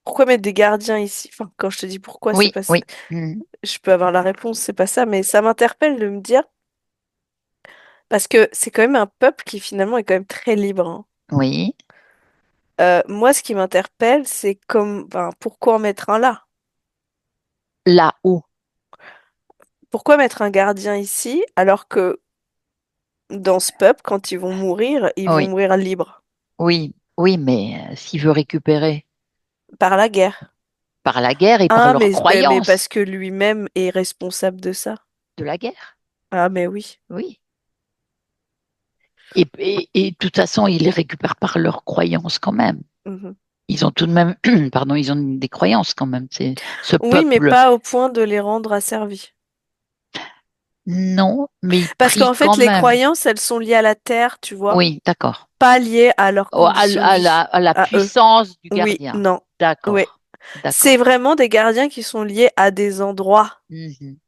pourquoi mettre des gardiens ici? Enfin, quand je te dis pourquoi, c'est Oui, pas, oui. Mhm. je peux avoir la réponse, c'est pas ça, mais ça m'interpelle de me dire, parce que c'est quand même un peuple qui finalement est quand même très libre, hein. Oui. Moi, ce qui m'interpelle, c'est comme, ben, pourquoi en mettre un là? Là-haut. Pourquoi mettre un gardien ici alors que dans ce peuple, quand ils vont Oui, mourir libres oui, oui, mais s'il veut récupérer. par la guerre? par la guerre et par Ah, leurs mais croyances parce que lui-même est responsable de ça. de la guerre. Ah, mais oui. Oui. Et de toute façon, ils les récupèrent par leurs croyances quand même. Mhm. Ils ont tout de même, pardon, ils ont des croyances quand même. C'est ce Oui, mais peuple, pas au point de les rendre asservis. non, mais ils Parce prient qu'en quand fait, les même. croyances, elles sont liées à la terre, tu vois, Oui, d'accord. pas liées à leurs conditions de vie, À la à eux. puissance du Oui, gardien. non. Oui. D'accord, C'est d'accord. vraiment des gardiens qui sont liés à des endroits, Mhm,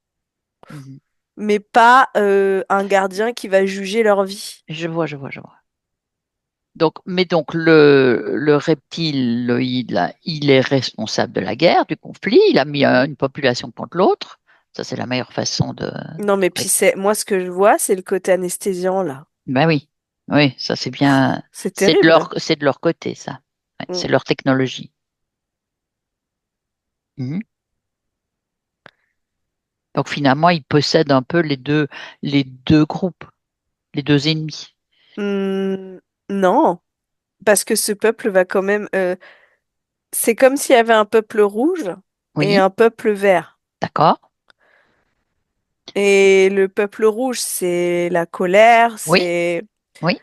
mhm. mais pas un gardien qui va juger leur vie. Je vois, je vois, je vois. Donc, mais donc le reptiloïde, là, il est responsable de la guerre, du conflit. Il a mis une population contre l'autre. Ça, c'est la meilleure façon de. Non, mais puis c'est moi ce que je vois, c'est le côté anesthésiant là. Ben oui, oui, ça c'est bien. C'est terrible. C'est de leur côté, ça. Ouais, Mm. c'est leur technologie. Mhm. Donc finalement, ils possèdent un peu les deux groupes, les deux ennemis. Hmm, non, parce que ce peuple va quand même. C'est comme s'il y avait un peuple rouge et Oui, un peuple vert. d'accord. Et le peuple rouge, c'est la colère, Oui, c'est oui.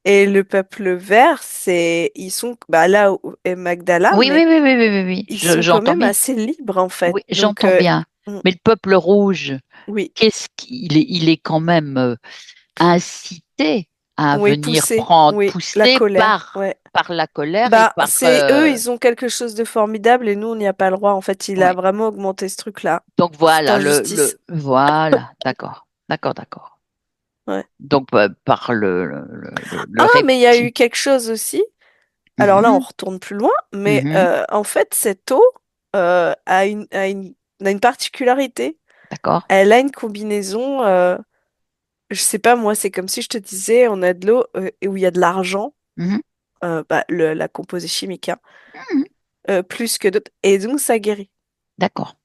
et le peuple vert, c'est ils sont bah là où est Magdala, Oui, oui, mais oui, oui, oui, oui, oui. ils sont quand J'entends même bien. assez libres en fait. Oui, Donc j'entends bien. mm, Mais le peuple rouge, oui, il est quand même incité à oui, venir poussé, prendre, oui, la poussé colère, ouais. par la colère et Bah, par. c'est eux, ils ont quelque chose de formidable et nous, on n'y a pas le droit. En fait, il a Oui. vraiment augmenté ce truc-là, Donc cette voilà, injustice. voilà, d'accord, d'accord, d'accord. Ouais. Donc par le Ah, mais il y a reptile. eu quelque chose aussi. Alors là, on Mhm, retourne plus loin, mais mhm, en fait, cette eau a une particularité. d'accord. Elle a une combinaison, je sais pas, moi, c'est comme si je te disais, on a de l'eau et où il y a de l'argent, Mhm, bah, la composée chimique, hein, mhm, plus que d'autres, et donc ça guérit. d'accord.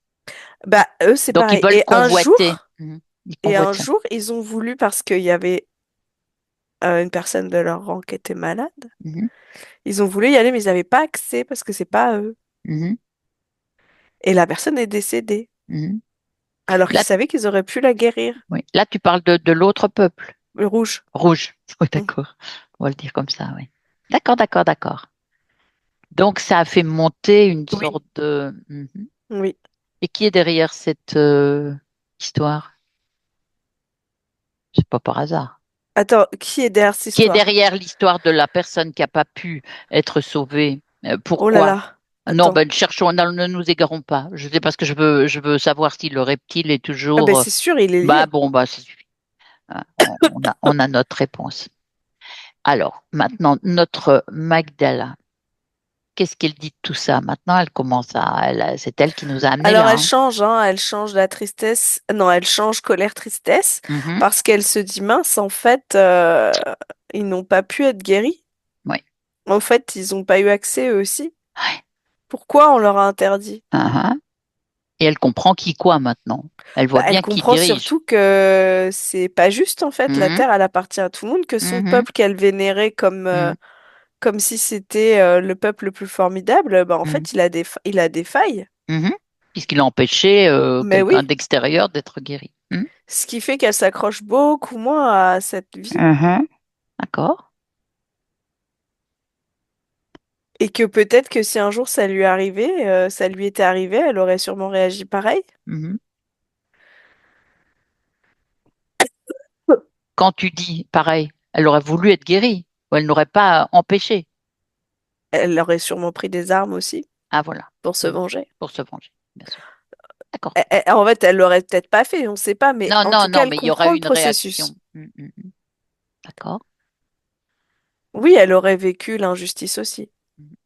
Bah, eux, c'est Donc ils pareil. veulent convoiter. Mhm, ils Et un convoitent ça. jour, ils ont voulu, parce qu'il y avait une personne de leur rang qui était malade, Mhm, ils ont voulu y aller, mais ils n'avaient pas accès parce que c'est pas eux. mhm, Et la personne est décédée, mhm. alors qu'ils Là, savaient qu'ils auraient pu la guérir. oui. Là, tu parles de l'autre peuple, Le rouge. rouge. Oui, Mm. d'accord. On va le dire comme ça, oui. D'accord, d'accord, d'accord. Donc ça a fait monter une Oui, sorte de. Mhm. oui. Et qui est derrière cette histoire? C'est pas par hasard. Attends, qui est derrière cette Qui est histoire? derrière l'histoire de la personne qui n'a pas pu être sauvée? Oh là Pourquoi? là. Non, Attends. ben cherchons, ne nous égarons pas. Je sais parce que je veux savoir si le reptile est Ah ben toujours. c'est sûr, il est Bah lié. bon, bah ça suffit. Hein, on a notre réponse. Alors, maintenant, notre Magdala, qu'est-ce qu'elle dit de tout ça? Maintenant, elle commence c'est elle qui nous a amenés Alors là. elle Hein. change, hein, elle change la tristesse. Non, elle change colère-tristesse Mhm. parce qu'elle se dit mince, en fait, ils n'ont pas pu être guéris. Oui. En fait, ils n'ont pas eu accès eux aussi. Ouais. Pourquoi on leur a interdit? Mhm. Et elle comprend qui quoi maintenant. Elle Bah, voit elle bien qui comprend dirige. surtout que c'est pas juste en fait. La Mhm. Terre, elle appartient à tout le monde, que son Mhm. peuple qu'elle vénérait Mhm. comme si c'était le peuple le plus formidable, bah en Mhm. fait, il a des failles. Mhm. Puisqu'il a empêché Mais quelqu'un oui, d'extérieur d'être guéri. Mhm. ce qui fait qu'elle s'accroche beaucoup moins à cette vie Mhm. D'accord. et que peut-être que si un jour ça lui arrivait, ça lui était arrivé, elle aurait sûrement réagi pareil. Mhm. Quand tu dis pareil, elle aurait voulu être guérie, ou elle n'aurait pas empêché. Elle aurait sûrement pris des armes aussi Ah voilà. pour se Mhm. venger. Pour se venger, bien sûr. D'accord. En fait, elle l'aurait peut-être pas fait, on ne sait pas, mais Non, en non, tout cas, non, elle mais il y aurait comprend eu le une réaction. processus. D'accord. Oui, elle aurait vécu l'injustice aussi. Mhm.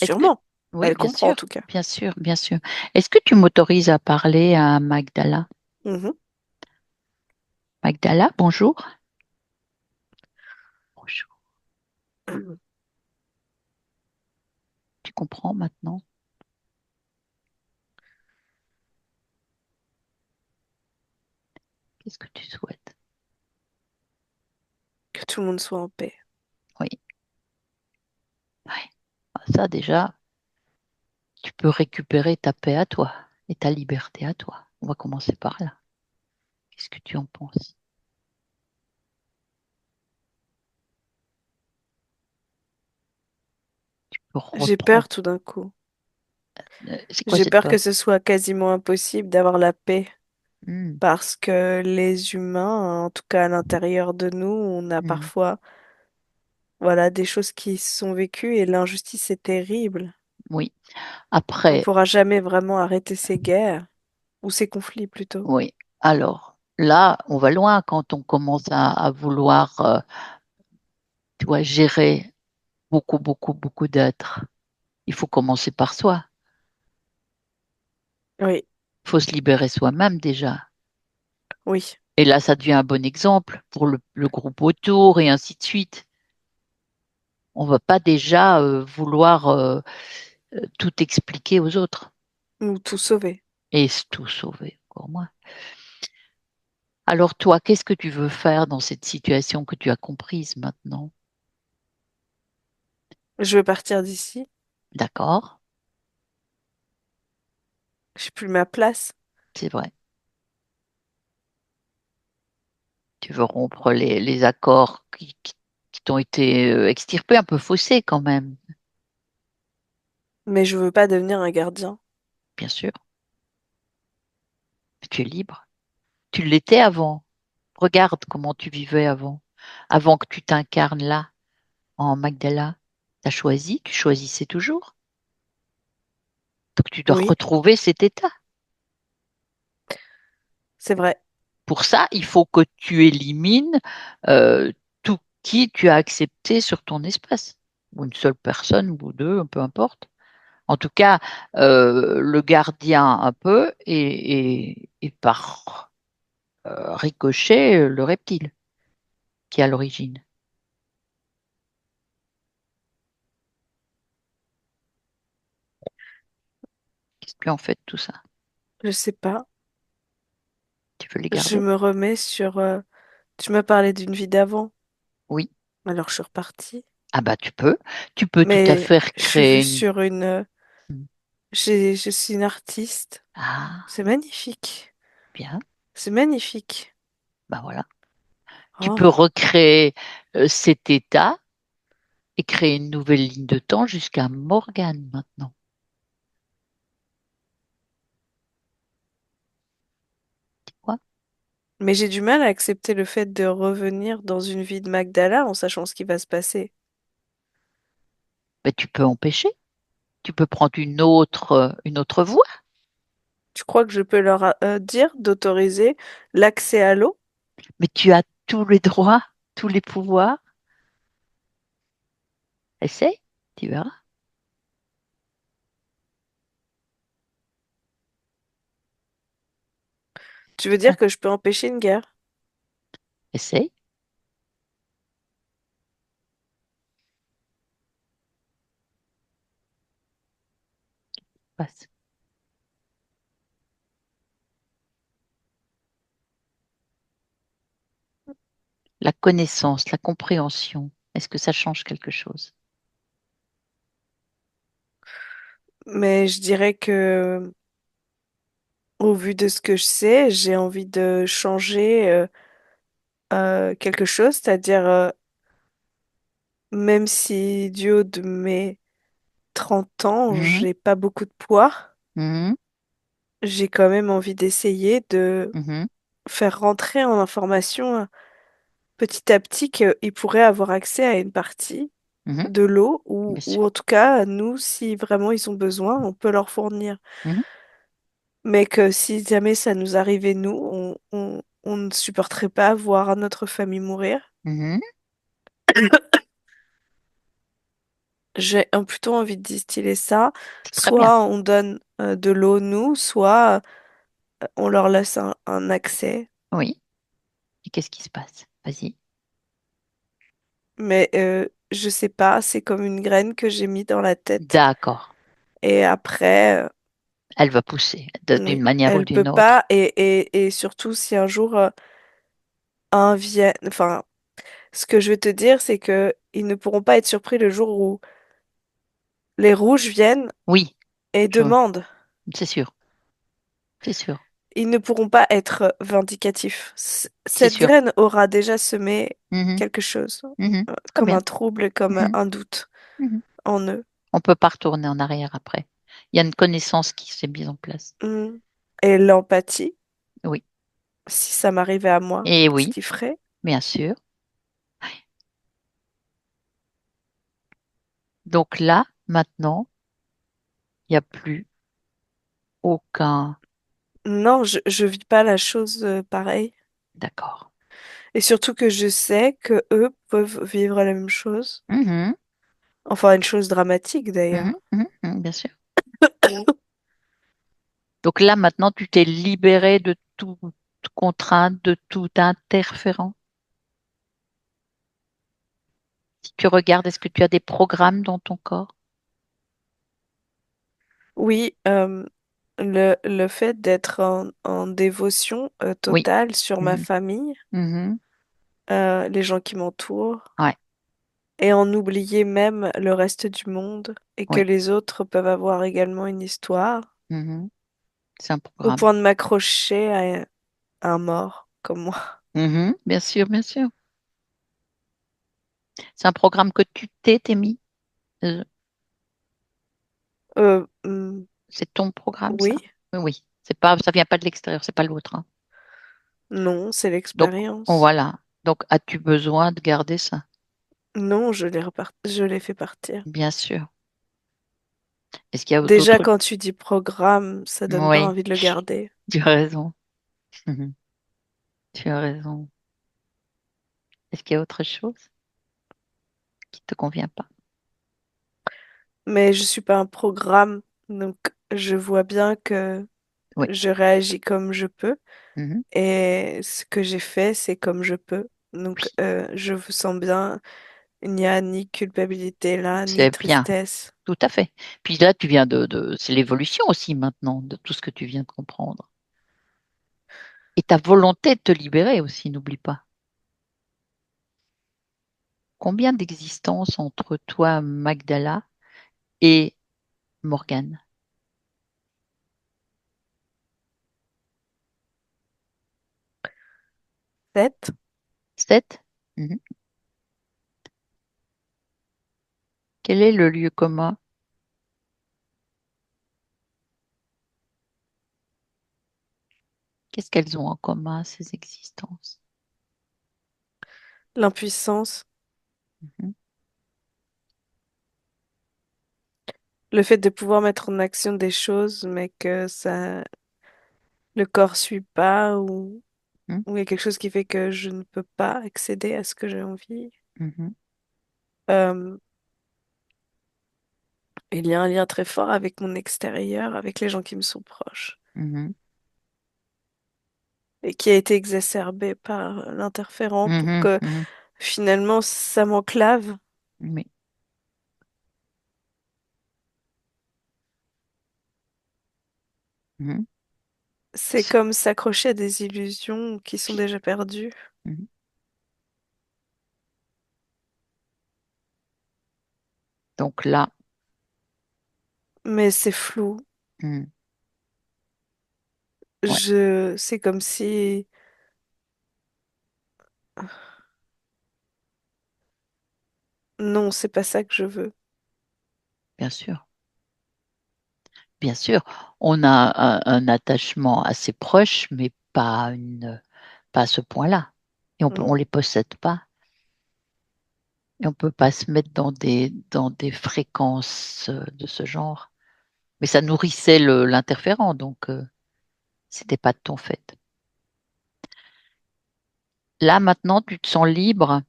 Est-ce que, Sûrement. oui, Elle comprend en tout cas. bien sûr, bien sûr. Est-ce que tu m'autorises à parler à Magdala? Mhm. Magdala, bonjour. Bonjour. Tu comprends maintenant? Qu'est-ce que tu souhaites? Que tout le monde soit en paix. Oui. Ouais. Ah, ça déjà, peux récupérer ta paix à toi et ta liberté à toi. On va commencer par là. Qu'est-ce que tu en penses? J'ai Retrouve. peur tout d'un coup. C'est quoi J'ai cette peur peur? que ce soit quasiment impossible d'avoir la paix Hmm, parce que les humains, en tout cas à l'intérieur de nous, on a hmm, parfois, voilà, des choses qui sont vécues et l'injustice est terrible. oui. On Après, pourra jamais vraiment arrêter ces guerres ou ces conflits plutôt. oui. Alors, là, on va loin quand on commence à vouloir, tu vois, gérer beaucoup, beaucoup, beaucoup d'êtres. Il faut commencer par soi. Oui, Il faut se libérer soi-même déjà. oui. Et là, ça devient un bon exemple pour le groupe autour et ainsi de suite. On ne va pas déjà vouloir tout expliquer aux autres Ou tout sauver. et tout sauver, encore moins. Alors toi, qu'est-ce que tu veux faire dans cette situation que tu as comprise maintenant? Je veux partir d'ici. D'accord, J'ai plus ma place. c'est vrai. Tu veux rompre les accords qui t'ont été extirpés, un peu faussés quand même, Mais je veux pas devenir un gardien. bien sûr. Tu es libre. Tu l'étais avant. Regarde comment tu vivais avant. Avant que tu t'incarnes là, en Magdala. Tu as choisi, tu choisissais toujours. Donc tu dois Oui, retrouver cet état. c'est vrai. Pour ça, il faut que tu élimines euh, tout qui tu as accepté sur ton espace. Ou une seule personne, ou deux, peu importe. En tout cas, le gardien un peu et par ricochet, le reptile qui est à l'origine. Qu'est-ce que tu en fais de tout ça? Je sais pas. Tu veux les Je garder? me remets sur. Tu m'as parlé d'une vie d'avant. Oui. Alors je suis repartie. Ah bah tu peux. Tu peux tout à Mais fait je suis vue recréer une... sur une. Je suis une artiste. Ah, C'est magnifique. bien. C'est magnifique. Bah voilà. Tu peux Oh. recréer cet état et créer une nouvelle ligne de temps jusqu'à Morgane maintenant. Tu vois. Mais j'ai du mal à accepter le fait de revenir dans une vie de Magdala en sachant ce qui va se passer. Mais tu peux empêcher. Tu peux prendre une autre voie. Tu crois que je peux leur dire d'autoriser l'accès à l'eau? Mais tu as tous les droits, tous les pouvoirs. Essaye, tu verras. Tu veux Ah, dire que je peux empêcher une guerre? essaye, passe. La connaissance, la compréhension, est-ce que ça change quelque chose? Mais je dirais que, au vu de ce que je sais, j'ai envie de changer quelque chose, c'est-à-dire, même si du haut de mes 30 ans, Mhm, j'ai pas beaucoup de poids, mhm, j'ai quand même envie d'essayer de mhm, faire rentrer en information petit à petit qu'ils pourraient avoir accès à une partie mhm, de l'eau bien ou sûr. en tout cas, nous, si vraiment ils ont besoin, on peut leur fournir. Mhm, Mais que si jamais ça nous arrivait, nous, on ne supporterait pas voir notre famille mourir. mhm, J'ai plutôt envie de distiller ça. c'est très bien. Soit on donne de l'eau, nous, soit on leur laisse un accès. Oui. Et qu'est-ce qui se passe? Vas-y. Mais je sais pas, c'est comme une graine que j'ai mis dans la tête. D'accord. Et après, Elle va pousser d'une oui, manière ou elle peut d'une autre. pas. Et surtout, si un jour un vient... Enfin, ce que je veux te dire, c'est que ils ne pourront pas être surpris le jour où les rouges viennent Oui. et Je- demandent. C'est sûr, c'est sûr, Ils ne pourront pas être vindicatifs. c'est Cette sûr. graine aura déjà semé Mhm, quelque chose, mhm. Très comme un bien. trouble, comme Mhm, un doute mhm. en eux. On peut pas retourner en arrière après. Il y a une connaissance qui s'est mise en place. Mm. Et l'empathie, Oui. si ça m'arrivait à moi, Et qu'est-ce oui, qu'il ferait? bien sûr. Donc là, maintenant, il n'y a plus aucun. Non, je vis pas la chose pareille. D'accord. Et surtout que je sais que eux peuvent vivre la même chose. Mhm, Enfin, une chose dramatique mhm, d'ailleurs. mhm, mhm, bien sûr. Donc là, maintenant, tu t'es libéré de toute contrainte, de tout interférent. Si tu regardes, est-ce que tu as des programmes dans ton corps? Oui, le fait d'être en dévotion Oui. totale sur ma Mhm, famille, mhm. les gens qui m'entourent, Ouais. et en oublier même le reste du monde, et que Oui. les autres peuvent avoir également une histoire, Mhm. C'est un au programme. point de m'accrocher à un mort comme moi. Mhm, bien sûr, bien sûr. C'est un programme que tu t'es mis. Euh, Hmm, c'est ton programme, ça? oui, Oui, oui. C'est pas, ça vient pas de l'extérieur, c'est pas l'autre, hein. non, c'est Donc, l'expérience. voilà. Donc, as-tu besoin de garder ça? Non, je l'ai fait partir. Bien sûr. Est-ce qu'il y a Déjà, d'autres? quand tu dis programme, ça donne pas Oui, envie de le garder. tu as raison. Mhm. Tu as raison. Est-ce qu'il y a autre chose qui te convient pas? Mais je suis pas un programme, donc je vois bien que Oui. je réagis comme je peux Mhm. et ce que j'ai fait, c'est comme je peux. Donc Oui, je vous sens bien, il n'y a ni culpabilité là, ni c'est bien. tristesse. Tout à fait. Puis là, tu viens c'est l'évolution aussi maintenant de tout ce que tu viens de comprendre. Et ta volonté de te libérer aussi, n'oublie pas. Combien d'existences entre toi, Magdala, et Morgane? 7. 7? Mhm. Quel est le lieu commun? Qu'est-ce qu'elles ont en commun, ces existences? L'impuissance, Mhm. le fait de pouvoir mettre en action des choses, mais que le corps suit pas Mhm. ou il y a quelque chose qui fait que je ne peux pas accéder à ce que j'ai envie. Mhm. Euh, il y a un lien très fort avec mon extérieur, avec les gens qui me sont proches, Mhm. et qui a été exacerbé par l'interférent pour Mhm. que Mhm. finalement ça m'enclave. Oui. Mhm. C'est comme s'accrocher à des illusions qui sont déjà perdues, Mhm. Donc là, mais c'est flou. mhm, ouais, C'est comme si, non, c'est pas ça que je veux. bien sûr. Bien sûr, on a un attachement assez proche, mais pas à ce point-là. Et Mm. on les possède pas. Et on peut pas se mettre dans des fréquences de ce genre. Mais ça nourrissait l'interférent, donc c'était pas de ton fait. Là, maintenant, tu te sens libre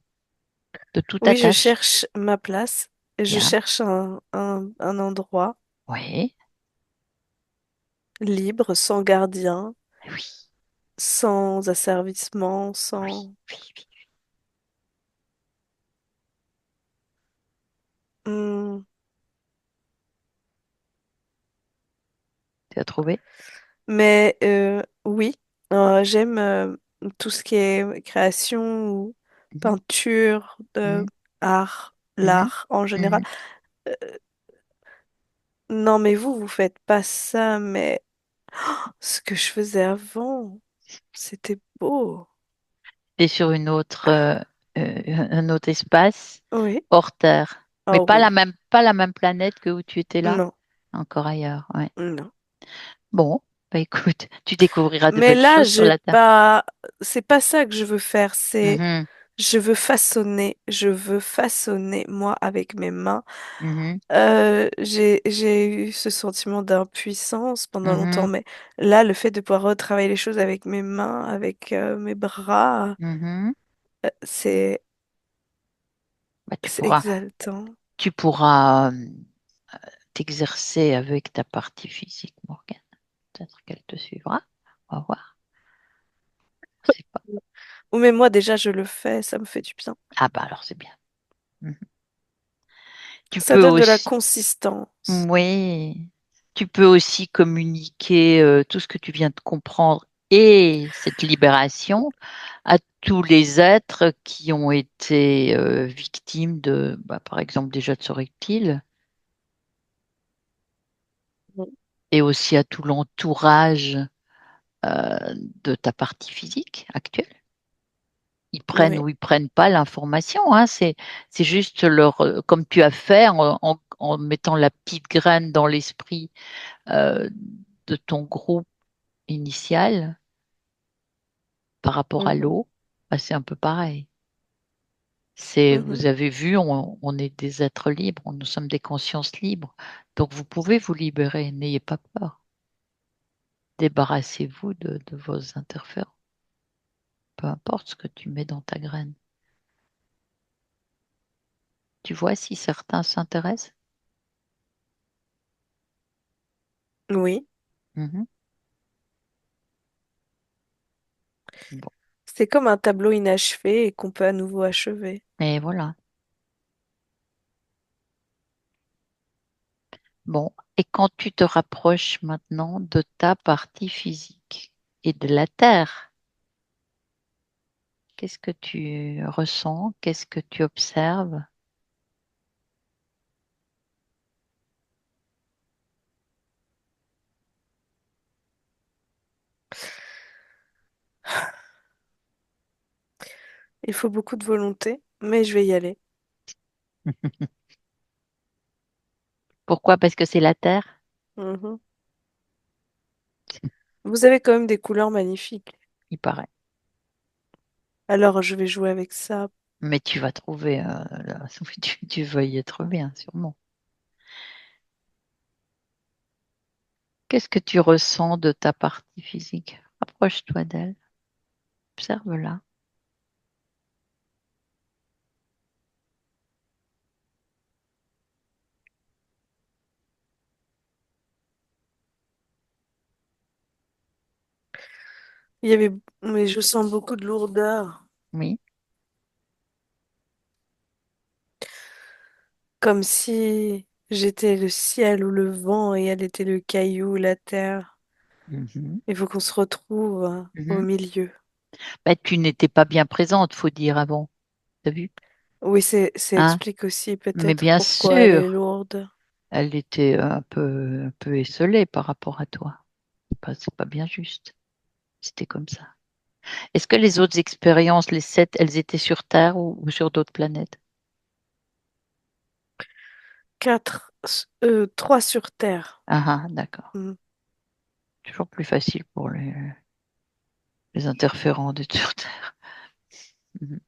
de toute Oui, je attache. cherche ma place, et je Bien. cherche un endroit Oui. libre, sans gardien, Oui. sans asservissement, Oui. sans... Oui. Oui. Hmm. Tu as trouvé? Mais oui, j'aime tout ce qui est création ou Mhm. peinture, Mhm. art, Mhm. l'art en général. Mhm. Euh, Non, mais vous faites pas ça, mais ce que je faisais avant, c'était beau. T'es sur un autre espace, Oui. hors Terre. Mais Oh oui. pas la même planète que où tu étais là. Non, Encore ailleurs, ouais. non. Bon, bah écoute, tu découvriras de Mais belles là, choses sur j'ai la Terre. pas, c'est pas ça que je veux faire. Mhm, Je veux façonner moi avec mes mains. mhm, J'ai eu ce sentiment d'impuissance pendant longtemps, mhm, mais là, le fait de pouvoir retravailler les choses avec mes mains, avec mes bras, mhm. c'est Bah, c'est exaltant. tu pourras t'exercer avec ta partie physique, Morgane. Peut-être qu'elle te suivra. On va voir. C'est pas. Ou mais moi déjà je le fais, ça me fait du bien. Ah bah alors c'est bien. Mhm. Tu Ça peux donne de la aussi. consistance. Oui, tu peux aussi communiquer tout ce que tu viens de comprendre et cette libération à tous les êtres qui ont été victimes de, bah, par exemple, des jets de reptiles Mm. et aussi à tout l'entourage de ta partie physique actuelle. Ils prennent Oui. ou ils prennent pas l'information, hein. C'est juste leur, comme tu as fait en mettant la petite graine dans l'esprit euh, de ton groupe initial par rapport à Mhm. l'eau, bah, c'est un peu pareil. C'est, Mhm. vous avez vu, on est des êtres libres, nous sommes des consciences libres. Donc vous pouvez vous libérer, n'ayez pas peur. Débarrassez-vous de vos interférences, peu importe ce que tu mets dans ta graine. Tu vois si certains s'intéressent? Oui. Mhm. Bon. C'est comme un tableau inachevé et qu'on peut à nouveau achever. Et voilà. Bon. Et quand tu te rapproches maintenant de ta partie physique et de la Terre, qu'est-ce que tu ressens? Qu'est-ce que tu observes? Il faut beaucoup de volonté, mais je vais y aller. Pourquoi? Parce que c'est la Terre? Mhm. Vous avez quand même des couleurs magnifiques. Il paraît. Alors je vais jouer avec ça. Mais tu vas trouver, tu vas y être bien, sûrement. Qu'est-ce que tu ressens de ta partie physique? Approche-toi d'elle, observe-la. Il y avait, mais je sens beaucoup de lourdeur, Oui. comme si j'étais le ciel ou le vent et elle était le caillou, la terre. Mhm, Il faut qu'on se retrouve au mhm. milieu. Bah, tu n'étais pas bien présente, faut dire avant. T'as vu? Oui, ça Hein? explique aussi Mais peut-être bien pourquoi elle est sûr, lourde. elle était un peu esselée par rapport à toi. C'est pas bien juste. C'était comme ça. Est-ce que les autres expériences, les sept, elles étaient sur Terre ou sur d'autres planètes? Trois sur Terre. Ah, ah, d'accord. Hmm. Toujours plus facile pour les interférents d'être sur Terre. Mhm.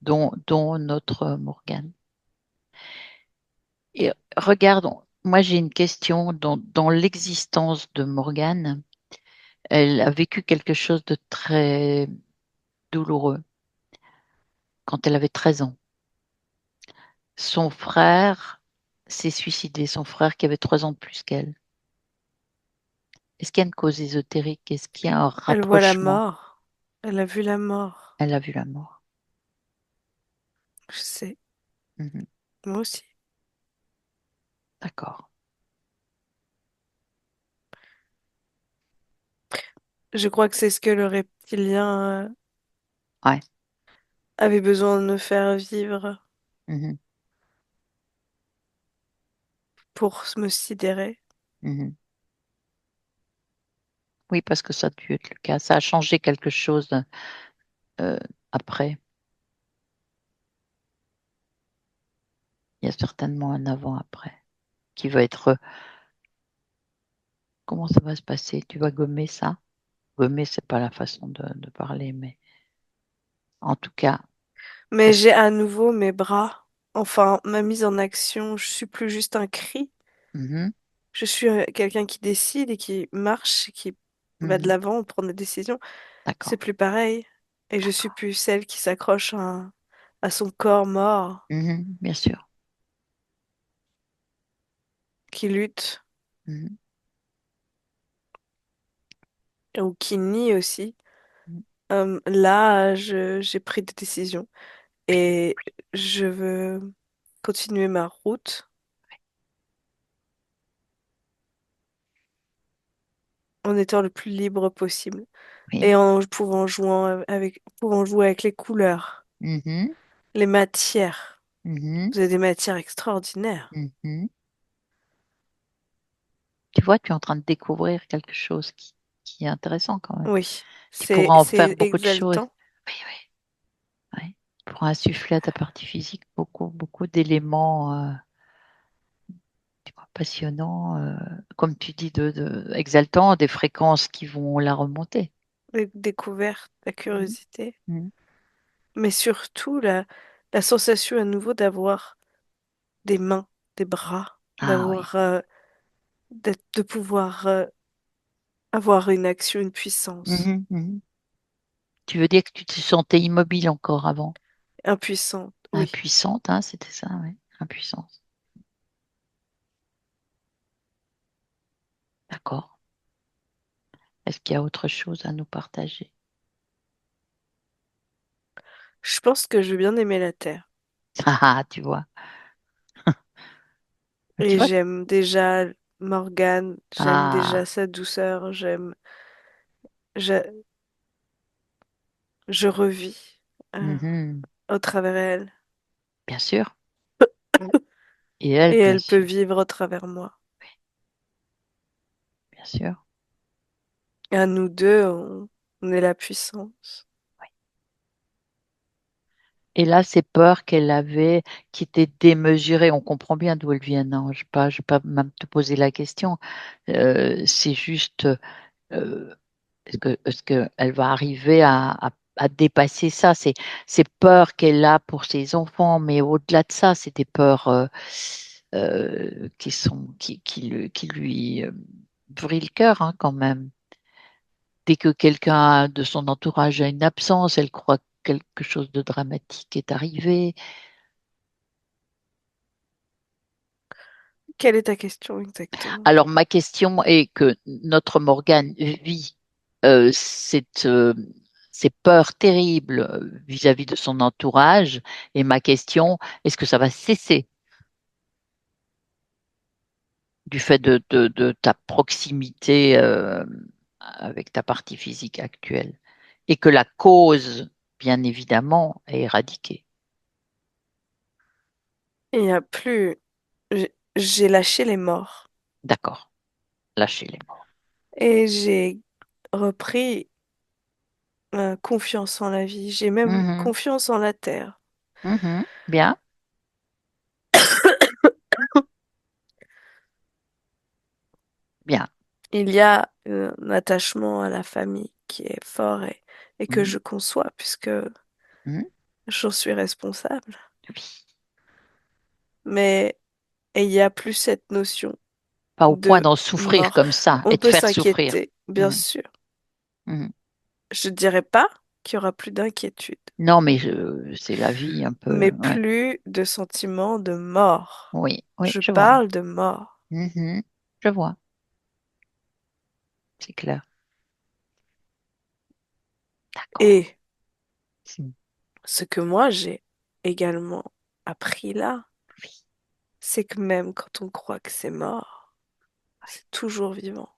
Dont notre Morgane. Et regardons, moi j'ai une question dans l'existence de Morgane. Elle a vécu quelque chose de très douloureux quand elle avait 13 ans. Son frère s'est suicidé, son frère qui avait 3 ans de plus qu'elle. Est-ce qu'il y a une cause ésotérique? Est-ce qu'il y a un Elle voit la rapprochement? mort. Elle a vu la mort. Elle a vu la mort. Je sais. Mhm. Moi aussi. D'accord. Je crois que c'est ce que le reptilien Ouais. avait besoin de me faire vivre. Mhm. pour me sidérer. Mhm. Oui, parce que ça a dû être le cas. Ça a changé quelque chose euh, après. Il y a certainement un avant-après qui va être. Comment ça va se passer? Tu vas gommer ça? Gommer, c'est pas la façon de parler, mais en tout cas, Mais est-ce- j'ai à nouveau mes bras. Enfin, ma mise en action, je suis plus juste un cri. Mhm, Je suis quelqu'un qui décide et qui marche, et qui va de mhm. l'avant, prend des décisions. C'est D'accord, plus pareil. Et je suis d'accord. plus celle qui s'accroche à son corps mort, Mhm, bien sûr. qui lutte Mhm, ou qui nie aussi. mhm. Là, j'ai pris des décisions et je veux continuer ma route en étant le plus libre possible Oui. et en pouvant jouer avec les couleurs, Mhm, les matières. mhm, Vous avez des matières extraordinaires. mhm. Tu vois, tu es en train de découvrir quelque chose qui est intéressant quand même. Oui, Tu pourras en faire c'est beaucoup de choses. exaltant. Oui, oui, oui. Tu pourras insuffler à ta partie physique beaucoup, beaucoup d'éléments tu vois, passionnants, comme tu dis, exaltants, des fréquences qui vont la remonter. Les découvertes, la Mhm, curiosité, mhm. mais surtout la sensation à nouveau d'avoir des mains, des bras, Ah oui. de pouvoir avoir une action, une puissance. Mhm, mhm. Tu veux dire que tu te sentais immobile encore avant? Impuissante, oui. Impuissante, hein, c'était ça, oui. Impuissance. D'accord. Est-ce qu'il y a autre chose à nous partager? Je pense que je vais bien aimer la Terre. Ah, ah, tu vois. Tu Et vois? j'aime déjà Morgane, j'aime déjà Ah, sa douceur, je, je revis mhm. au travers elle. Bien sûr. Et elle, Et bien elle peut sûr. vivre au travers moi. Bien sûr. Et à nous deux, on est la puissance. Oui. Et là, ces peurs qu'elle avait, qui étaient démesurées, on comprend bien d'où elles viennent. Hein. Je vais pas même te poser la question. C'est juste, est-ce que elle va arriver à dépasser ça? Ces peurs qu'elle a pour ses enfants, mais au-delà de ça, c'est des peurs qui lui brûlent le cœur hein, quand même. Dès que quelqu'un de son entourage a une absence, elle croit que quelque chose de dramatique est arrivé. Quelle est ta question exactement? Alors, ma question est que notre Morgane vit ces peurs terribles vis-à-vis de son entourage. Et ma question, est-ce que ça va cesser du fait de ta proximité avec ta partie physique actuelle? Et que la cause, bien évidemment, est éradiquée. Il n'y a plus. J'ai lâché les morts. D'accord, lâchez les mots. Et j'ai repris confiance en la vie. J'ai même Mhm, confiance en la terre. mhm. Bien, bien. Il y a un attachement à la famille qui est fort et que Mhm, je conçois puisque mhm. j'en suis responsable. Oui. Mais il n'y a plus cette notion Pas au point de d'en souffrir mort. comme ça On et de peut faire souffrir. s'inquiéter, bien Mhm, sûr. mhm. Je dirais pas qu'il y aura plus d'inquiétude, Non, mais c'est la vie un peu. mais Ouais. plus de sentiment de mort. Oui, oui, Je je vois. parle de mort. Mhm. Je vois, c'est clair. D'accord. Et Mhm. ce que moi j'ai également appris là, c'est que même quand on croit que c'est mort, c'est toujours vivant.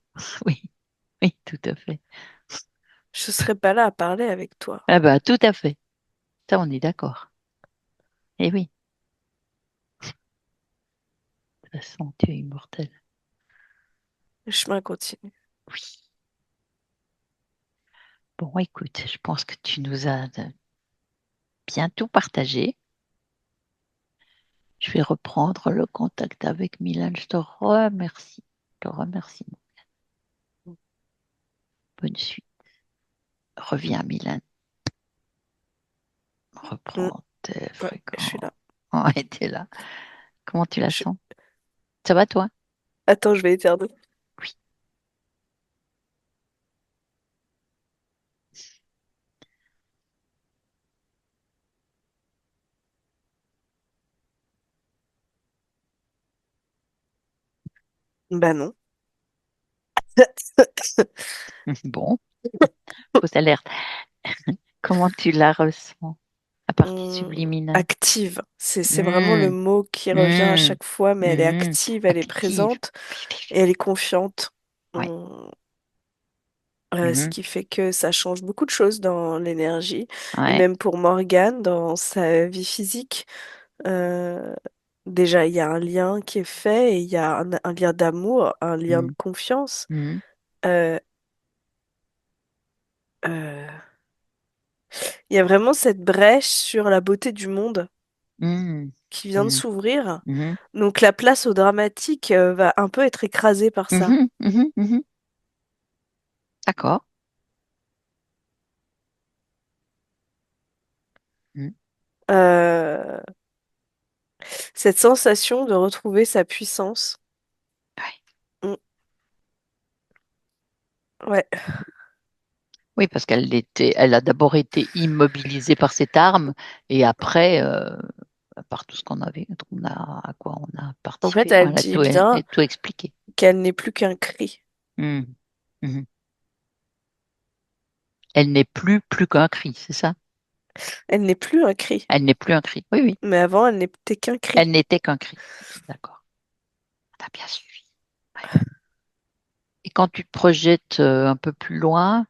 Oui, oui, tout à fait. Je serais pas là à parler avec toi. Ah bah, tout à fait. Ça, on est d'accord. Eh oui, toute façon, tu es immortel. Le chemin continue. Oui. Bon, écoute, je pense que tu nous as bien tout partagé. Je vais reprendre le contact avec Milan. Je te remercie. Je te remercie. Bonne suite. Reviens, Milan. Mm. Reprends tes Ouais, je suis fréquences. là. Ouais, t'es là. Comment tu la Je- sens? Ça va, toi? Attends, je vais éternuer. Oui. Bah non. Bon, fausse alerte. Comment tu la ressens? La partie Hum, subliminale. active. C'est vraiment le Hum, mot qui revient à hum, chaque fois, mais elle est hum. active, elle est Active. présente Oui, oui, et elle est confiante. oui. Hum, Ouais. ce qui fait que ça change beaucoup de choses dans l'énergie. Et Ouais. même pour Morgane, dans sa vie physique, euh, déjà, il y a un lien qui est fait et il y a un lien d'amour, un lien de Hum, confiance. hum, Euh, euh, il y a vraiment cette brèche sur la beauté du monde hum, qui vient de hum, s'ouvrir. hum, Donc la place au dramatique va un peu être écrasée par ça. hum, hum, hum. D'accord. Hum. Euh, cette sensation de retrouver sa puissance. Ouais. Mm, ouais, Oui, parce elle a d'abord été immobilisée par cette arme et après, par tout ce à quoi on a en fait, participé, elle elle a dit tout, bien tout expliqué. qu'elle n'est plus qu'un cri. Hum, hum. Elle n'est plus qu'un cri, c'est ça? Elle n'est plus un cri. Elle n'est plus un cri. Oui, oui. Mais avant, elle n'était qu'un Elle cri. n'était qu'un cri. D'accord. T'as bien suivi. Ouais. Et quand tu te projettes un peu plus loin,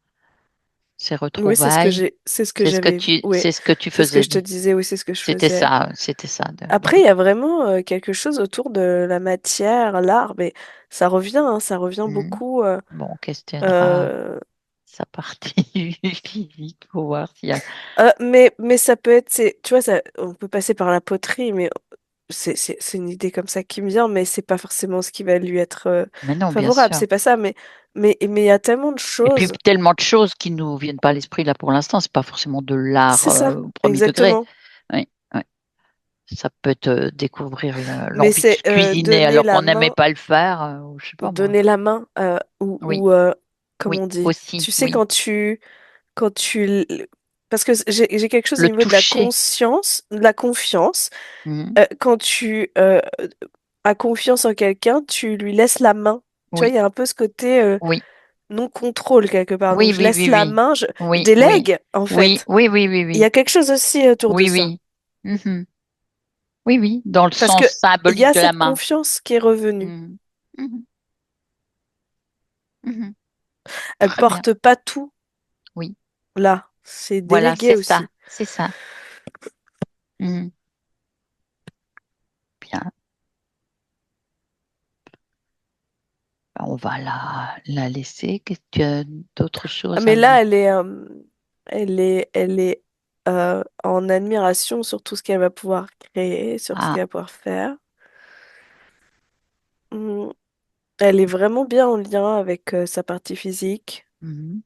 ces Oui, retrouvailles, c'est ce que j'avais vu. Oui, c'est ce que tu c'est ce que faisais. je te disais. Oui, c'est ce que je C'était faisais. ça, c'était ça. Après, il y a vraiment quelque chose autour de la matière, l'art, mais ça revient, hein, ça revient Mhm. beaucoup. Bon, on questionnera Euh, sa partie physique pour voir s'il y a. mais ça peut être, tu vois, on peut passer par la poterie, mais c'est une idée comme ça qui me vient, mais c'est pas forcément ce qui va lui être Mais non, bien favorable, sûr. c'est pas ça, mais il y a tellement de Et puis choses. tellement de choses qui nous viennent pas à l'esprit là pour l'instant. C'est pas forcément de l'art C'est ça, au premier degré. exactement. Oui, oui. Ça peut te découvrir Mais l'envie de c'est cuisiner alors qu'on n'aimait pas le faire, ou je sais pas moi. donner la main, Oui, comment oui, on dit? aussi, Tu sais, oui. quand tu, parce que j'ai quelque chose au Le niveau de la toucher. conscience, de la confiance. Mhm. Quand tu as confiance en quelqu'un, tu lui laisses la main. Tu vois, Oui, il y a un peu ce côté oui, non-contrôle quelque part. Donc, oui, je oui, laisse oui, la oui. main, je Oui, oui. délègue, en Oui, fait. oui, oui, oui, Il y oui. a quelque chose aussi autour de Oui, ça. oui. Mhm. Oui, oui, dans le Parce que sens il y symbolique a de la cette main. confiance qui est revenue. Mhm. Mhm. Mhm. Elle Très bien. porte pas tout Oui, là. C'est voilà, délégué c'est ça, aussi. c'est ça. Mhm. Bien. Ben, on va la laisser. Qu'est-ce que tu as d'autres Ah, choses mais à là, nous? elle est en admiration sur tout ce qu'elle va pouvoir créer, sur tout ce Ah, qu'elle va pouvoir faire. Mm. Elle est vraiment bien en lien avec sa partie physique. mhm.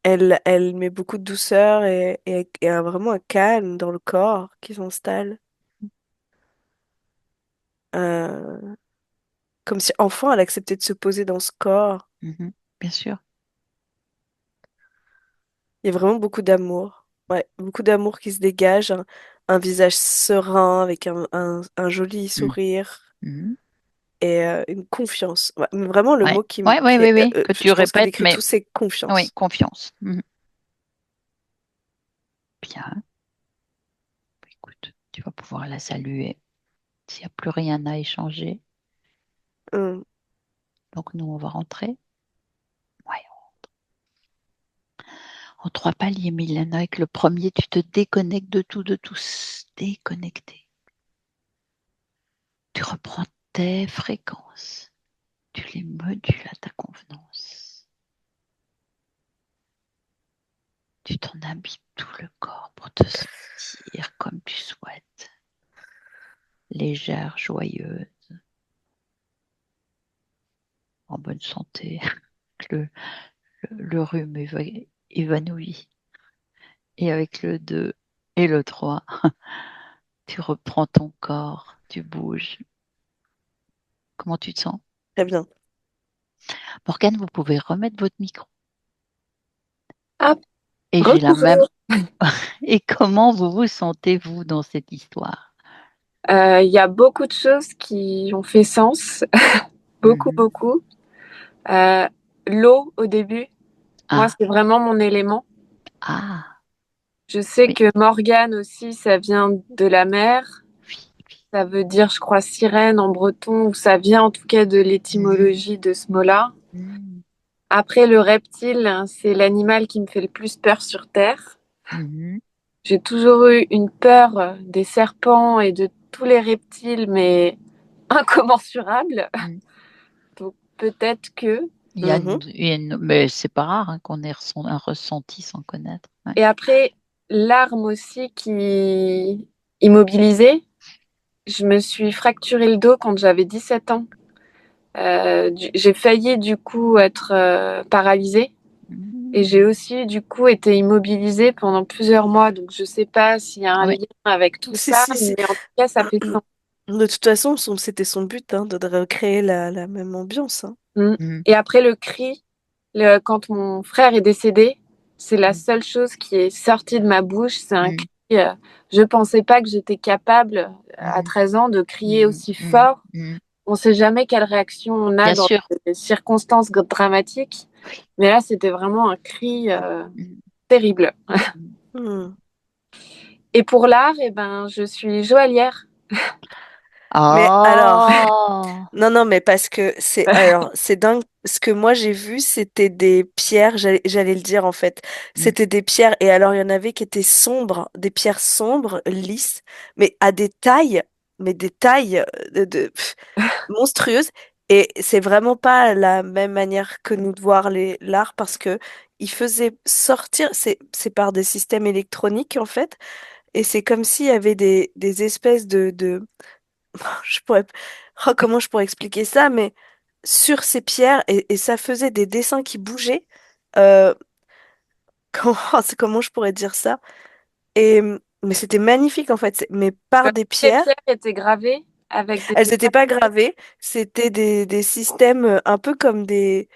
Elle met beaucoup de douceur et vraiment un calme dans le corps qui s'installe. Euh, comme si enfin elle acceptait de se poser dans ce corps. Mhm. Bien sûr. Il y a vraiment beaucoup d'amour. Ouais, beaucoup d'amour qui se dégage. Un visage serein avec un joli Mhm. sourire Mhm. et une confiance. Ouais, mais vraiment, le Ouais. mot Ouais, ouais, oui, oui, que tu je pense qu'il répètes, décrit mais tout, c'est oui, confiance. confiance. Mhm. Bien. Écoute, tu vas pouvoir la saluer s'il n'y a plus rien à échanger. Hum. Donc nous, on va rentrer. Ouais. En trois paliers, Mylène. Avec le premier, tu te déconnectes de tout, de tous. Déconnecté. Tu reprends tes fréquences. Tu les modules à ta convenance. Tu t'en habites tout le corps pour te sentir comme tu souhaites. Légère, joyeuse, en bonne santé. Le, le rhume évanoui. Et avec le 2 et le 3, tu reprends ton corps, tu bouges. Comment tu te sens? Très bien. Morgane, vous pouvez remettre votre micro. Ah, Et j'ai la même. rebonjour. Et comment vous vous sentez-vous dans cette histoire? Il y a beaucoup de choses qui ont fait sens, beaucoup, Mhm. beaucoup. Euh, L'eau au début, moi, Ah, c'est vraiment mon élément. ah, Je sais oui, que Morgane aussi, ça vient de la mer. oui, oui. Ça veut dire, je crois, sirène en breton, ou ça vient en tout cas de Mhm. l'étymologie de ce mot-là. Mhm. Après, le reptile, hein, c'est l'animal qui me fait le plus peur sur Terre. Mhm. J'ai toujours eu une peur des serpents et de tous les reptiles, mais incommensurable. Mhm. Donc peut-être que. Mhm. Mais c'est pas rare hein, qu'on ait un ressenti sans connaître. Ouais. Et après, l'arme aussi qui immobilisait. Je me suis fracturé le dos quand j'avais 17 ans. J'ai failli du coup être paralysée. Et j'ai Mhm. aussi du coup été immobilisée pendant plusieurs mois. Donc je sais pas s'il y a un Oui, lien avec tout Si, ça, si, si. mais en tout cas ça fait sens. De toute façon, c'était son but, hein, de recréer la même ambiance, hein. Mm. mhm. Et après le cri, quand mon frère est décédé, c'est la seule chose qui est sortie de ma bouche. C'est un Mhm. cri. Je pensais pas que j'étais capable à Mhm. 13 ans de crier Mhm. aussi Mhm. fort. Mhm. On sait jamais quelle réaction on a Bien dans sûr. des circonstances dramatiques. Mais là, c'était vraiment un cri Mhm. terrible. Mhm. Hmm. Et pour l'art, eh ben, je suis joaillière. Mais alors, Oh! non, non, mais parce que c'est dingue. Ce que moi j'ai vu, c'était des pierres, j'allais le dire en fait. Mhm. C'était des pierres, et alors il y en avait qui étaient sombres, des pierres sombres, lisses, mais à des tailles monstrueuses. Et c'est vraiment pas la même manière que nous de voir l'art, parce que il faisait sortir, c'est par des systèmes électroniques en fait, et c'est comme s'il y avait des espèces je pourrais, oh, comment je pourrais expliquer ça, mais sur ces pierres, et ça faisait des dessins qui bougeaient. Euh, comment je pourrais dire ça? Mais c'était magnifique en fait, mais par des Les pierres pierres. étaient gravées avec des Elles dessins. n'étaient pas gravées, c'était des systèmes un peu comme des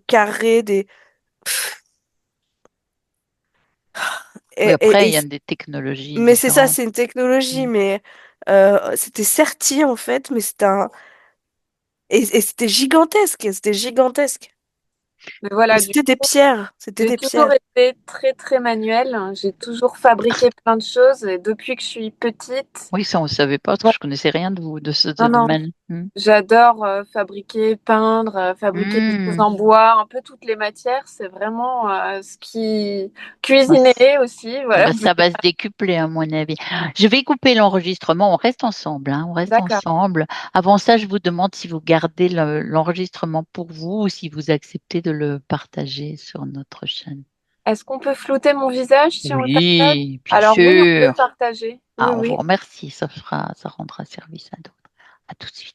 carrés, Oui, et, après, et- il y a et- des technologies mais c'est ça, différentes. c'est une technologie, Mhm. mais c'était certi en fait, mais et c'était gigantesque, c'était gigantesque. Mais Mais voilà, c'était des pierres, c'était j'ai des toujours pierres. été très, très manuelle. J'ai toujours fabriqué plein de choses et depuis que je suis petite, Oui, ça, on ne savait pas, parce que bon, je connaissais rien de vous, de ce non, non, domaine. Mhm. j'adore fabriquer, peindre, fabriquer des choses Mhm. en bois, un peu toutes les matières. C'est vraiment ce qui... Bah, Cuisiner aussi, voilà. bah, ça va se décupler, à mon avis. Je vais couper l'enregistrement. On reste ensemble, hein, on reste D'accord. ensemble. Avant ça, je vous demande si vous gardez l'enregistrement pour vous ou si vous acceptez de le partager sur notre chaîne. Est-ce qu'on peut flouter mon visage si on le partage? Oui, bien Alors oui, on peut sûr. le partager. Oui, Ah, on vous oui. remercie. Ça rendra service à d'autres. À tout de suite.